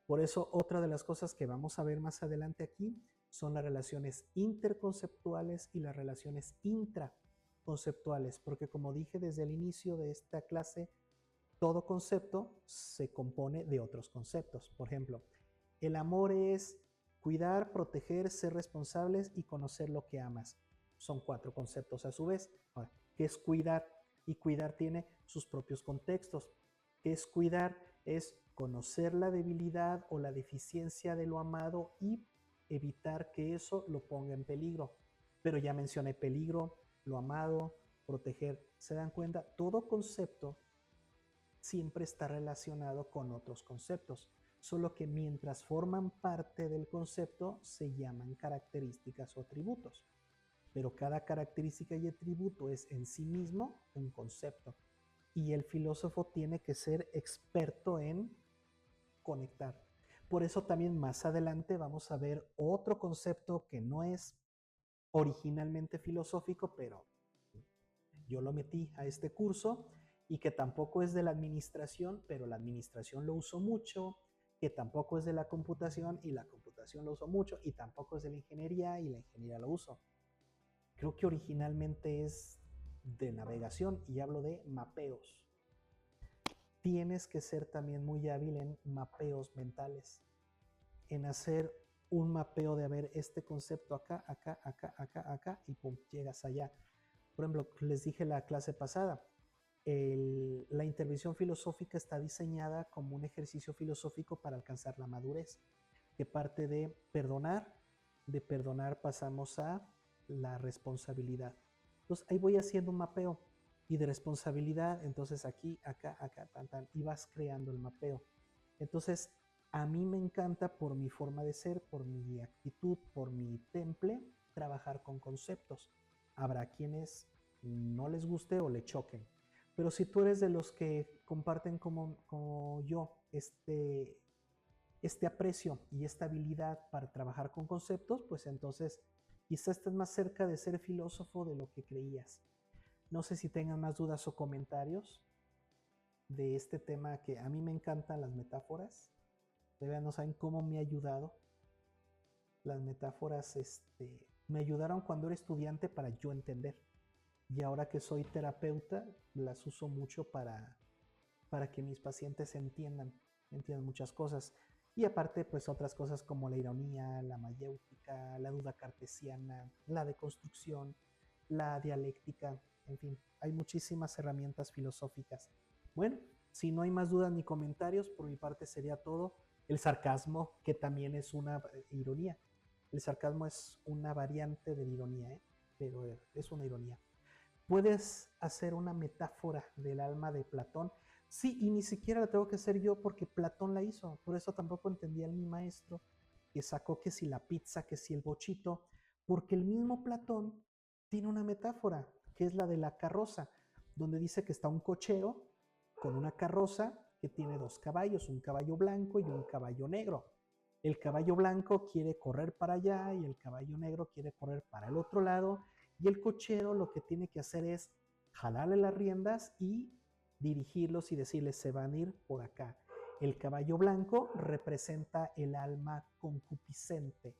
Por eso otra de las cosas que vamos a ver más adelante aquí son las relaciones interconceptuales y las relaciones intraconceptuales, porque como dije desde el inicio de esta clase, todo concepto se compone de otros conceptos. Por ejemplo, el amor es cuidar, proteger, ser responsables y conocer lo que amas. Son 4 conceptos a su vez. Ahora, ¿qué es cuidar? Y cuidar tiene sus propios contextos. ¿Qué es cuidar? Es conocer la debilidad o la deficiencia de lo amado y evitar que eso lo ponga en peligro. Pero ya mencioné peligro, lo amado, proteger. ¿Se dan cuenta? Todo concepto siempre está relacionado con otros conceptos, solo que mientras forman parte del concepto se llaman características o atributos. Pero cada característica y atributo es en sí mismo un concepto. Y el filósofo tiene que ser experto en conectar. Por eso también más adelante vamos a ver otro concepto que no es originalmente filosófico, pero yo lo metí a este curso y que tampoco es de la administración, pero la administración lo uso mucho, que tampoco es de la computación y la computación lo uso mucho, y tampoco es de la ingeniería y la ingeniería lo uso. Creo que originalmente es de navegación y hablo de mapeos. Tienes que ser también muy hábil en mapeos mentales, en hacer un mapeo de, a ver, este concepto acá, acá, acá, acá, acá, y pum, llegas allá. Por ejemplo, les dije la clase pasada, la intervención filosófica está diseñada como un ejercicio filosófico para alcanzar la madurez, que parte de perdonar pasamos a la responsabilidad. Entonces ahí voy haciendo un mapeo y de responsabilidad, entonces aquí, acá, acá, tan, tan, y vas creando el mapeo. Entonces a mí me encanta por mi forma de ser, por mi actitud, por mi temple, trabajar con conceptos. Habrá quienes no les guste o le choquen. Pero si tú eres de los que comparten como yo este aprecio y esta habilidad para trabajar con conceptos, pues entonces quizás estés más cerca de ser filósofo de lo que creías. No sé si tengan más dudas o comentarios de este tema que a mí me encantan las metáforas. De verdad no saben cómo me ha ayudado. Las metáforas me ayudaron cuando era estudiante para yo entender. Y ahora que soy terapeuta, las uso mucho para que mis pacientes entiendan muchas cosas. Y aparte, pues otras cosas como la ironía, la mayéutica, la duda cartesiana, la deconstrucción, la dialéctica, en fin, hay muchísimas herramientas filosóficas. Bueno, si no hay más dudas ni comentarios, por mi parte sería todo. El sarcasmo, que también es una ironía. El sarcasmo es una variante de la ironía, ¿eh? Pero es una ironía. ¿Puedes hacer una metáfora del alma de Platón? Sí, y ni siquiera la tengo que hacer yo porque Platón la hizo. Por eso tampoco entendía mi maestro que sacó que si la pizza, que si el bochito, porque el mismo Platón tiene una metáfora, que es la de la carroza, donde dice que está un cochero con una carroza que tiene 2 caballos, un caballo blanco y un caballo negro. El caballo blanco quiere correr para allá y el caballo negro quiere correr para el otro lado, y el cochero lo que tiene que hacer es jalarle las riendas y dirigirlos y decirles se van a ir por acá. El caballo blanco representa el alma concupiscente,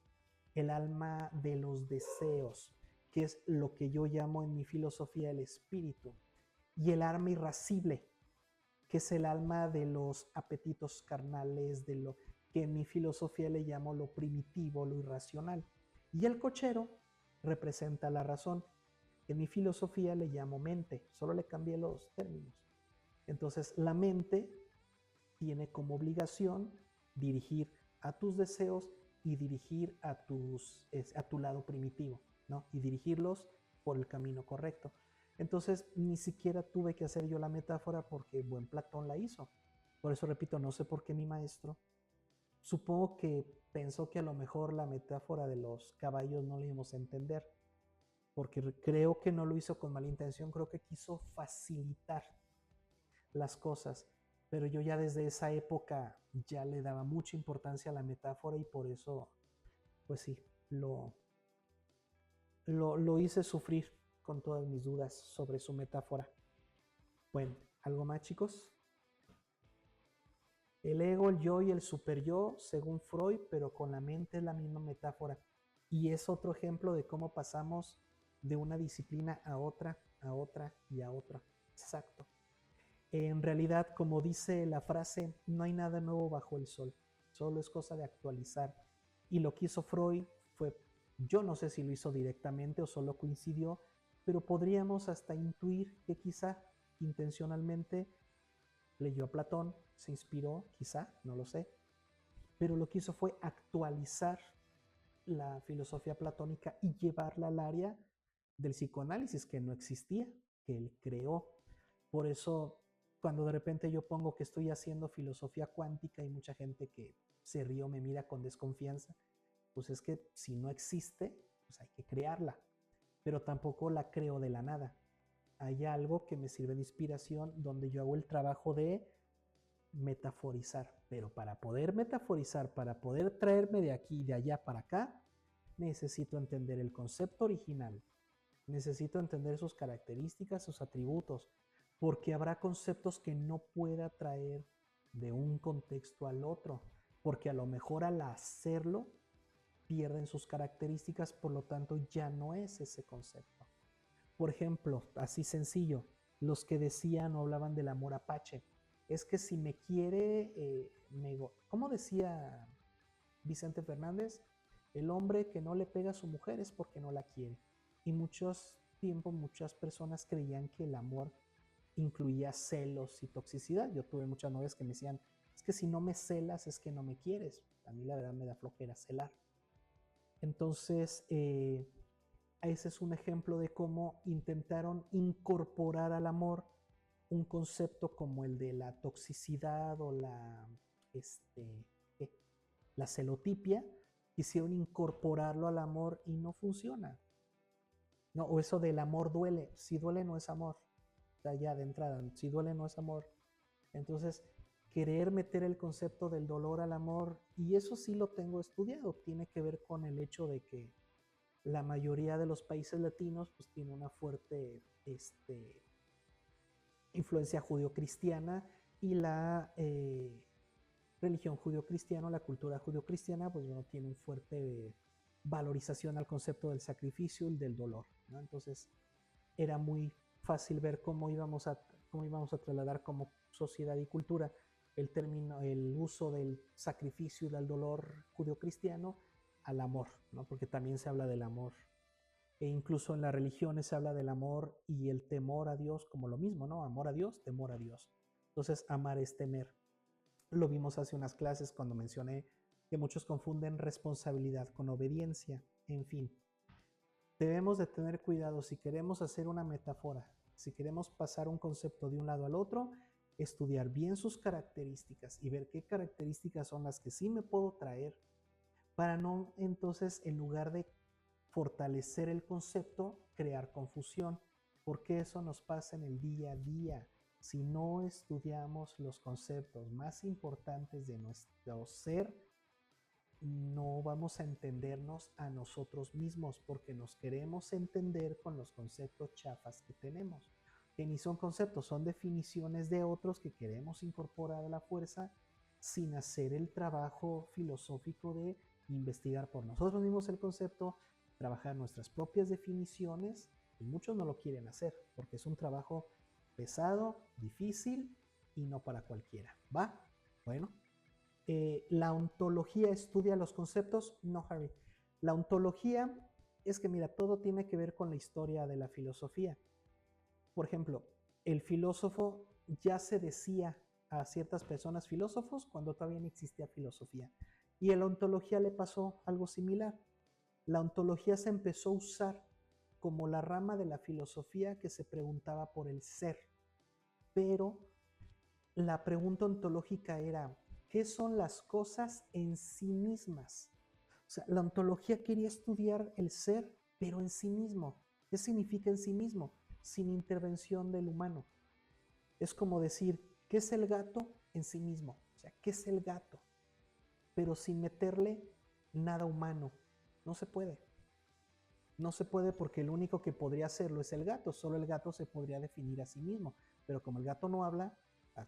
el alma de los deseos, que es lo que yo llamo en mi filosofía el espíritu, y el alma irascible, que es el alma de los apetitos carnales, de lo que en mi filosofía le llamo lo primitivo, lo irracional. Y el cochero representa la razón. En mi filosofía le llamo mente, solo le cambié los términos. Entonces, la mente tiene como obligación dirigir a tus deseos y dirigir a tu lado primitivo, ¿no? Y dirigirlos por el camino correcto. Entonces, ni siquiera tuve que hacer yo la metáfora porque buen Platón la hizo. Por eso repito, no sé por qué mi maestro, supongo que pensó que a lo mejor la metáfora de los caballos no la íbamos a entender, porque creo que no lo hizo con mala intención, creo que quiso facilitar las cosas. pero yo ya desde esa época ya le daba mucha importancia a la metáfora y por eso, pues sí, lo hice sufrir con todas mis dudas sobre su metáfora. Bueno, ¿algo más, chicos? El ego, el yo y el superyo, según Freud, pero con la mente es la misma metáfora. Y es otro ejemplo de cómo pasamos de una disciplina a otra, a otra y a otra. Exacto. En realidad, como dice la frase, no hay nada nuevo bajo el sol, solo es cosa de actualizar. Y lo que hizo Freud fue, yo no sé si lo hizo directamente o solo coincidió, pero podríamos hasta intuir que quizá intencionalmente leyó a Platón, se inspiró, quizá, no lo sé, pero lo que hizo fue actualizar la filosofía platónica y llevarla al área del psicoanálisis que no existía, que él creó. Por eso, cuando de repente yo pongo que estoy haciendo filosofía cuántica y mucha gente que se ríe o me mira con desconfianza, pues es que si no existe, pues hay que crearla. Pero tampoco la creo de la nada. Hay algo que me sirve de inspiración donde yo hago el trabajo de metaforizar. Pero para poder metaforizar, para poder traerme de aquí y de allá para acá, necesito entender el concepto original. Necesito entender sus características, sus atributos, porque habrá conceptos que no pueda traer de un contexto al otro, porque a lo mejor al hacerlo pierden sus características, por lo tanto ya no es ese concepto. Por ejemplo, así sencillo, los que decían o hablaban del amor apache, es que si me quiere, ¿cómo decía Vicente Fernández? El hombre que no le pega a su mujer es porque no la quiere. Y muchos tiempos, muchas personas creían que el amor incluía celos y toxicidad. Yo tuve muchas novias que me decían, es que si no me celas es que no me quieres. A mí la verdad me da flojera celar. Entonces, ese es un ejemplo de cómo intentaron incorporar al amor un concepto como el de la toxicidad o este, la celotipia, quisieron incorporarlo al amor y no funciona. No, o eso del amor duele, si duele no es amor, o sea, ya de entrada, si duele no es amor. Entonces, querer meter el concepto del dolor al amor, y eso sí lo tengo estudiado, tiene que ver con el hecho de que la mayoría de los países latinos pues tiene una fuerte influencia judio-cristiana y la religión judio-cristiana, la cultura judio-cristiana, pues bueno, tiene un fuerte valorización al concepto del sacrificio y del dolor, ¿no? Entonces era muy fácil ver cómo íbamos a trasladar como sociedad y cultura el término, el uso del sacrificio y del dolor judio-cristiano al amor, ¿no? Porque también se habla del amor. E incluso en las religiones se habla del amor y el temor a Dios como lo mismo, ¿no? Amor a Dios, temor a Dios. Entonces, amar es temer. Lo vimos hace unas clases cuando mencioné que muchos confunden responsabilidad con obediencia. En fin, debemos de tener cuidado si queremos hacer una metáfora, si queremos pasar un concepto de un lado al otro, estudiar bien sus características y ver qué características son las que sí me puedo traer para no entonces en lugar de fortalecer el concepto, crear confusión, porque eso nos pasa en el día a día. Si no estudiamos los conceptos más importantes de nuestro ser, no vamos a entendernos a nosotros mismos porque nos queremos entender con los conceptos chafas que tenemos, que ni son conceptos, son definiciones de otros que queremos incorporar a la fuerza sin hacer el trabajo filosófico de investigar por nosotros mismos el concepto, trabajar nuestras propias definiciones, y muchos no lo quieren hacer porque es un trabajo pesado, difícil y no para cualquiera. ¿Va? Bueno, la ontología estudia los conceptos. No, Harry. La ontología es que, mira, todo tiene que ver con la historia de la filosofía. Por ejemplo, el filósofo ya se decía a ciertas personas filósofos cuando todavía no existía filosofía. Y a la ontología le pasó algo similar. La ontología se empezó a usar como la rama de la filosofía que se preguntaba por el ser. Pero la pregunta ontológica era, ¿qué son las cosas en sí mismas? O sea, la ontología quería estudiar el ser, pero en sí mismo. ¿Qué significa en sí mismo? Sin intervención del humano. Es como decir, ¿qué es el gato? en sí mismo. O sea, ¿qué es el gato? Pero sin meterle nada humano. No se puede. No se puede porque el único que podría hacerlo es el gato. Solo el gato se podría definir a sí mismo. Pero como el gato no habla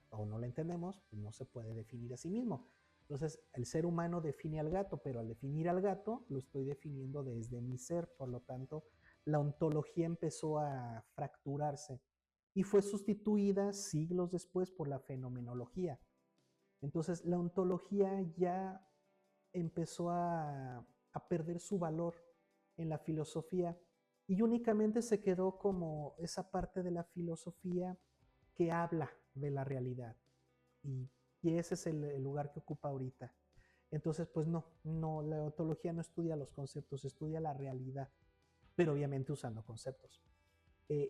o no lo entendemos, pues no se puede definir a sí mismo. Entonces, el ser humano define al gato, pero al definir al gato, lo estoy definiendo desde mi ser. Por lo tanto, la ontología empezó a fracturarse y fue sustituida siglos después por la fenomenología. Entonces, la ontología ya empezó a perder su valor en la filosofía y únicamente se quedó como esa parte de la filosofía que habla de la realidad. Y, y ese es el lugar que ocupa ahorita. Entonces, pues no, la ontología no estudia los conceptos, estudia la realidad, pero obviamente usando conceptos.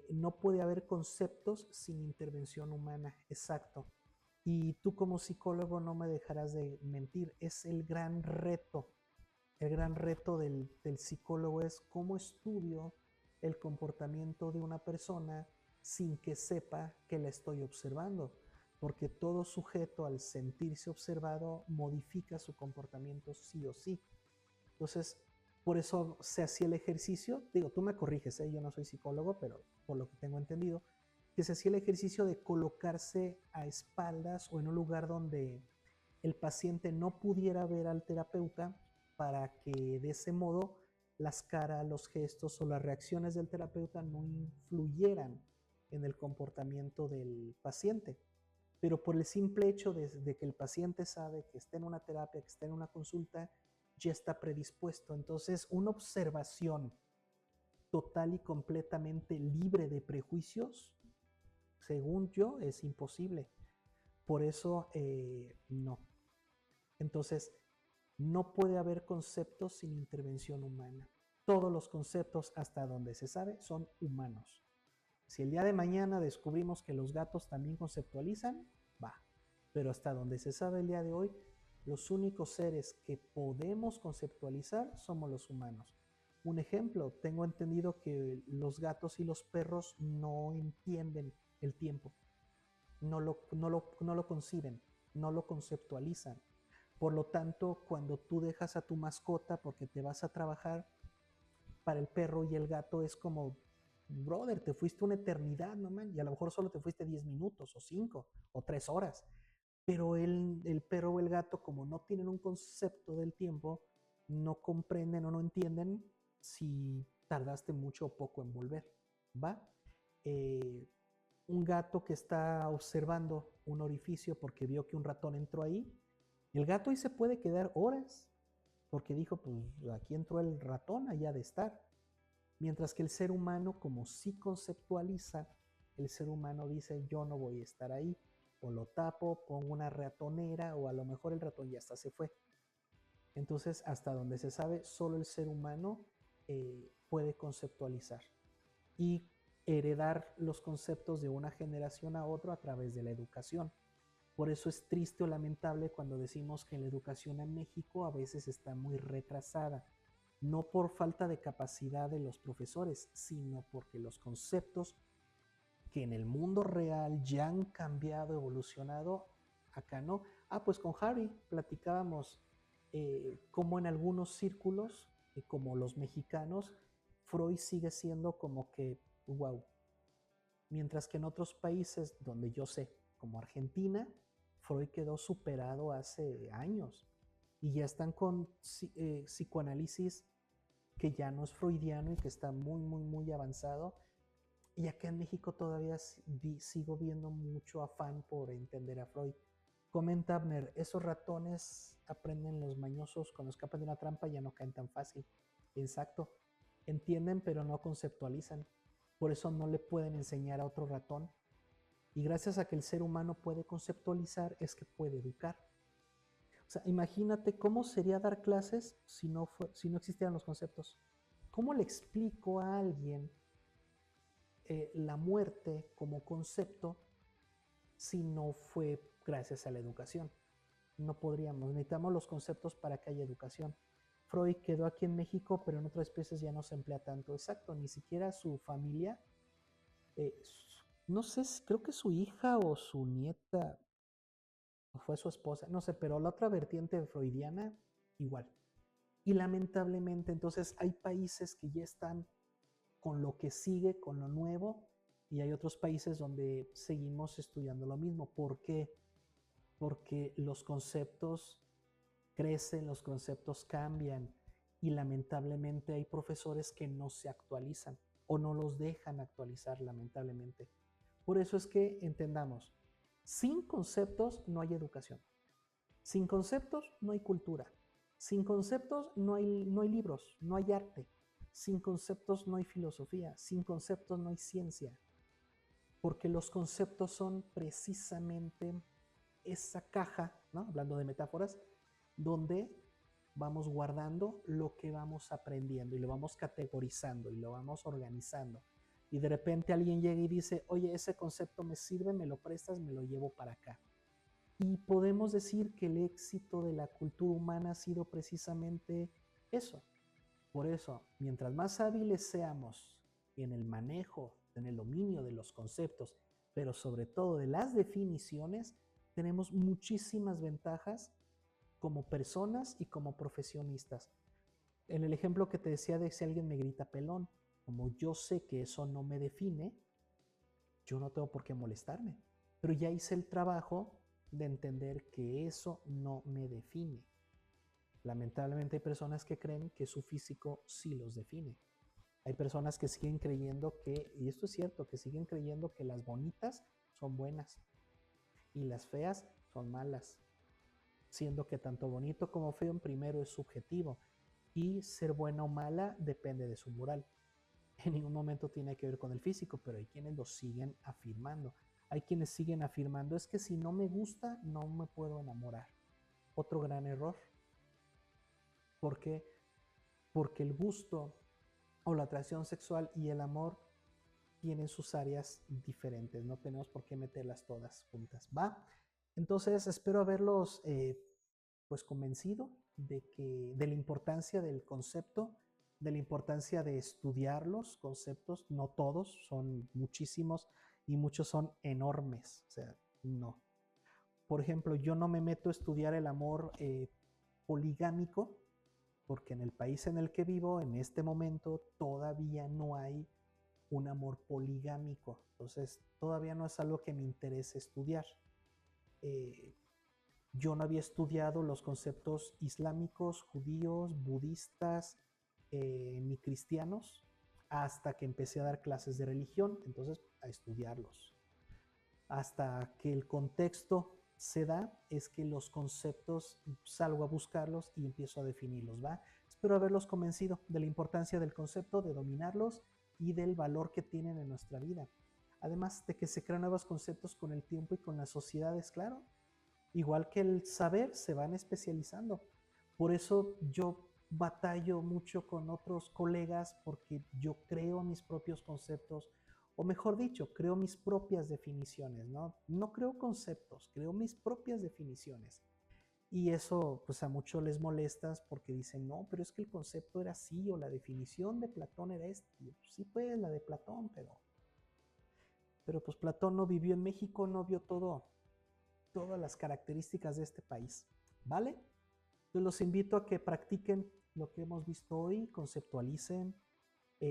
No puede haber conceptos sin intervención humana, exacto. Y tú como psicólogo no me dejarás de mentir, es el gran reto del psicólogo es cómo estudio el comportamiento de una persona sin que sepa que la estoy observando, porque todo sujeto al sentirse observado modifica su comportamiento sí o sí. Entonces, por eso se hacía el ejercicio, digo, tú me corriges, yo no soy psicólogo, pero por lo que tengo entendido, que se hacía el ejercicio de colocarse a espaldas o en un lugar donde el paciente no pudiera ver al terapeuta para que de ese modo las caras, los gestos o las reacciones del terapeuta no influyeran en el comportamiento del paciente. Pero por el simple hecho de que el paciente sabe que está en una terapia, que está en una consulta, ya está predispuesto. Entonces, una observación total y completamente libre de prejuicios, según yo, es imposible. Por eso, no. Entonces, no puede haber conceptos sin intervención humana. Todos los conceptos, hasta donde se sabe, son humanos. Si el día de mañana descubrimos que los gatos también conceptualizan, va. Pero hasta donde se sabe el día de hoy, los únicos seres que podemos conceptualizar somos los humanos. Un ejemplo, tengo entendido que los gatos y los perros no entienden el tiempo, no lo conciben, no lo conceptualizan. Por lo tanto, cuando tú dejas a tu mascota porque te vas a trabajar, para el perro y el gato es como, brother, te fuiste una eternidad, no man, y a lo mejor solo te fuiste 10 minutos o 5 o 3 horas. Pero el perro o el gato, como no tienen un concepto del tiempo, no comprenden o no entienden si tardaste mucho o poco en volver, ¿va? Eh, un gato que está observando un orificio porque vio que un ratón entró ahí, el gato ahí se puede quedar horas porque dijo, pues aquí entró el ratón, allá de estar. Mientras que el ser humano, como sí conceptualiza, el ser humano dice, yo no voy a estar ahí, o lo tapo, pongo una ratonera, o a lo mejor el ratón ya hasta se fue. Entonces, hasta donde se sabe, solo el ser humano puede conceptualizar y heredar los conceptos de una generación a otra a través de la educación. Por eso es triste o lamentable cuando decimos que la educación en México a veces está muy retrasada, no por falta de capacidad de los profesores, sino porque los conceptos que en el mundo real ya han cambiado, evolucionado, acá no. Ah, pues con Harry platicábamos cómo en algunos círculos, como los mexicanos, Freud sigue siendo como que, wow, mientras que en otros países donde yo sé, como Argentina, Freud quedó superado hace años y ya están con psicoanálisis que ya no es freudiano y que está muy avanzado. Y acá en México todavía sigo viendo mucho afán por entender a Freud. Comenta Abner, esos ratones aprenden los mañosos cuando escapan de una trampa ya no caen tan fácil. Exacto, entienden pero no conceptualizan. Por eso no le pueden enseñar a otro ratón. Y gracias a que el ser humano puede conceptualizar es que puede educar. O sea, imagínate cómo sería dar clases si no existieran los conceptos. ¿Cómo le explico a alguien la muerte como concepto si no fue gracias a la educación? No podríamos, necesitamos los conceptos para que haya educación. Freud quedó aquí en México, pero en otras especies ya no se emplea tanto. Exacto, ni siquiera su familia, eh, no sé, creo que su hija o su nieta, o fue su esposa, no sé, pero la otra vertiente freudiana, igual. Y lamentablemente, entonces hay países que ya están con lo que sigue, con lo nuevo, y hay otros países donde seguimos estudiando lo mismo. ¿Por qué? Porque los conceptos crecen, los conceptos cambian, y lamentablemente hay profesores que no se actualizan o no los dejan actualizar, lamentablemente. Por eso es que entendamos, sin conceptos no hay educación, sin conceptos no hay cultura, sin conceptos no hay libros, no hay arte, sin conceptos no hay filosofía, sin conceptos no hay ciencia, porque los conceptos son precisamente esa caja, ¿no? Hablando de metáforas, donde vamos guardando lo que vamos aprendiendo y lo vamos categorizando y lo vamos organizando. Y de repente alguien llega y dice, oye, ese concepto me sirve, me lo prestas, me lo llevo para acá. Y podemos decir que el éxito de la cultura humana ha sido precisamente eso. Por eso, mientras más hábiles seamos en el manejo, en el dominio de los conceptos, pero sobre todo de las definiciones, tenemos muchísimas ventajas como personas y como profesionistas. En el ejemplo que te decía de si alguien me grita pelón, como yo sé que eso no me define, yo no tengo por qué molestarme. Pero ya hice el trabajo de entender que eso no me define. Lamentablemente hay personas que creen que su físico sí los define. Hay personas que siguen creyendo que, y esto es cierto, que siguen creyendo que las bonitas son buenas y las feas son malas, siendo que tanto bonito como feo en primero es subjetivo y ser buena o mala depende de su moral. En ningún momento tiene que ver con el físico, pero hay quienes lo siguen afirmando. Hay quienes siguen afirmando, es que si no me gusta, no me puedo enamorar. Otro gran error. ¿Por qué? Porque el gusto o la atracción sexual y el amor tienen sus áreas diferentes. No tenemos por qué meterlas todas juntas, ¿va? Entonces espero haberlos pues convencido de la importancia del concepto, de la importancia de estudiar los conceptos. No todos, son muchísimos y muchos son enormes. O sea, no. Por ejemplo, yo no me meto a estudiar el amor poligámico porque en el país en el que vivo, en este momento, todavía no hay un amor poligámico. Entonces, todavía no es algo que me interese estudiar. Eh, yo no había estudiado los conceptos islámicos, judíos, budistas, ni cristianos, hasta que empecé a dar clases de religión, entonces a estudiarlos. Hasta que el contexto se da, es que los conceptos salgo a buscarlos y empiezo a definirlos, ¿va? Espero haberlos convencido de la importancia del concepto, de dominarlos y del valor que tienen en nuestra vida. Además de que se crean nuevos conceptos con el tiempo y con las sociedades, claro. Igual que el saber, se van especializando. Por eso yo batallo mucho con otros colegas porque yo creo mis propios conceptos, o mejor dicho, creo mis propias definiciones, ¿no? No creo conceptos, creo mis propias definiciones. Y eso pues a muchos les molesta porque dicen, no, pero es que el concepto era así o la definición de Platón era esta. Sí, pues la de Platón, pero pues Platón no vivió en México, no vio todas las características de este país, ¿vale? Yo los invito a que practiquen lo que hemos visto hoy, conceptualicen,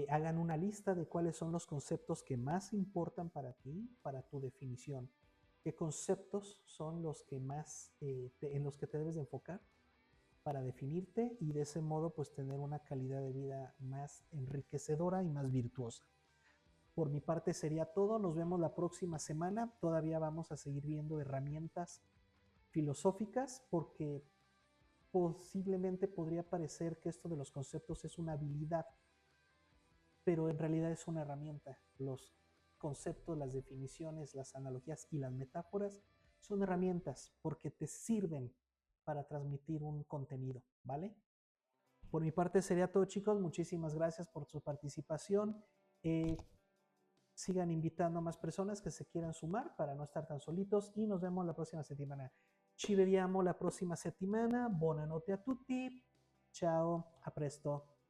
hagan una lista de cuáles son los conceptos que más importan para ti, para tu definición. ¿Qué conceptos son los que más, en los que te debes de enfocar para definirte y de ese modo pues tener una calidad de vida más enriquecedora y más virtuosa? Por mi parte sería todo, nos vemos la próxima semana, todavía vamos a seguir viendo herramientas filosóficas porque posiblemente podría parecer que esto de los conceptos es una habilidad, pero en realidad es una herramienta. Los conceptos, las definiciones, las analogías y las metáforas son herramientas porque te sirven para transmitir un contenido, ¿vale? Por mi parte sería todo, chicos. Muchísimas gracias por su participación. Sigan invitando a más personas que se quieran sumar para no estar tan solitos y nos vemos la próxima settimana. Ci vediamo la prossima settimana. Buonanotte a tutti. Ciao, a presto.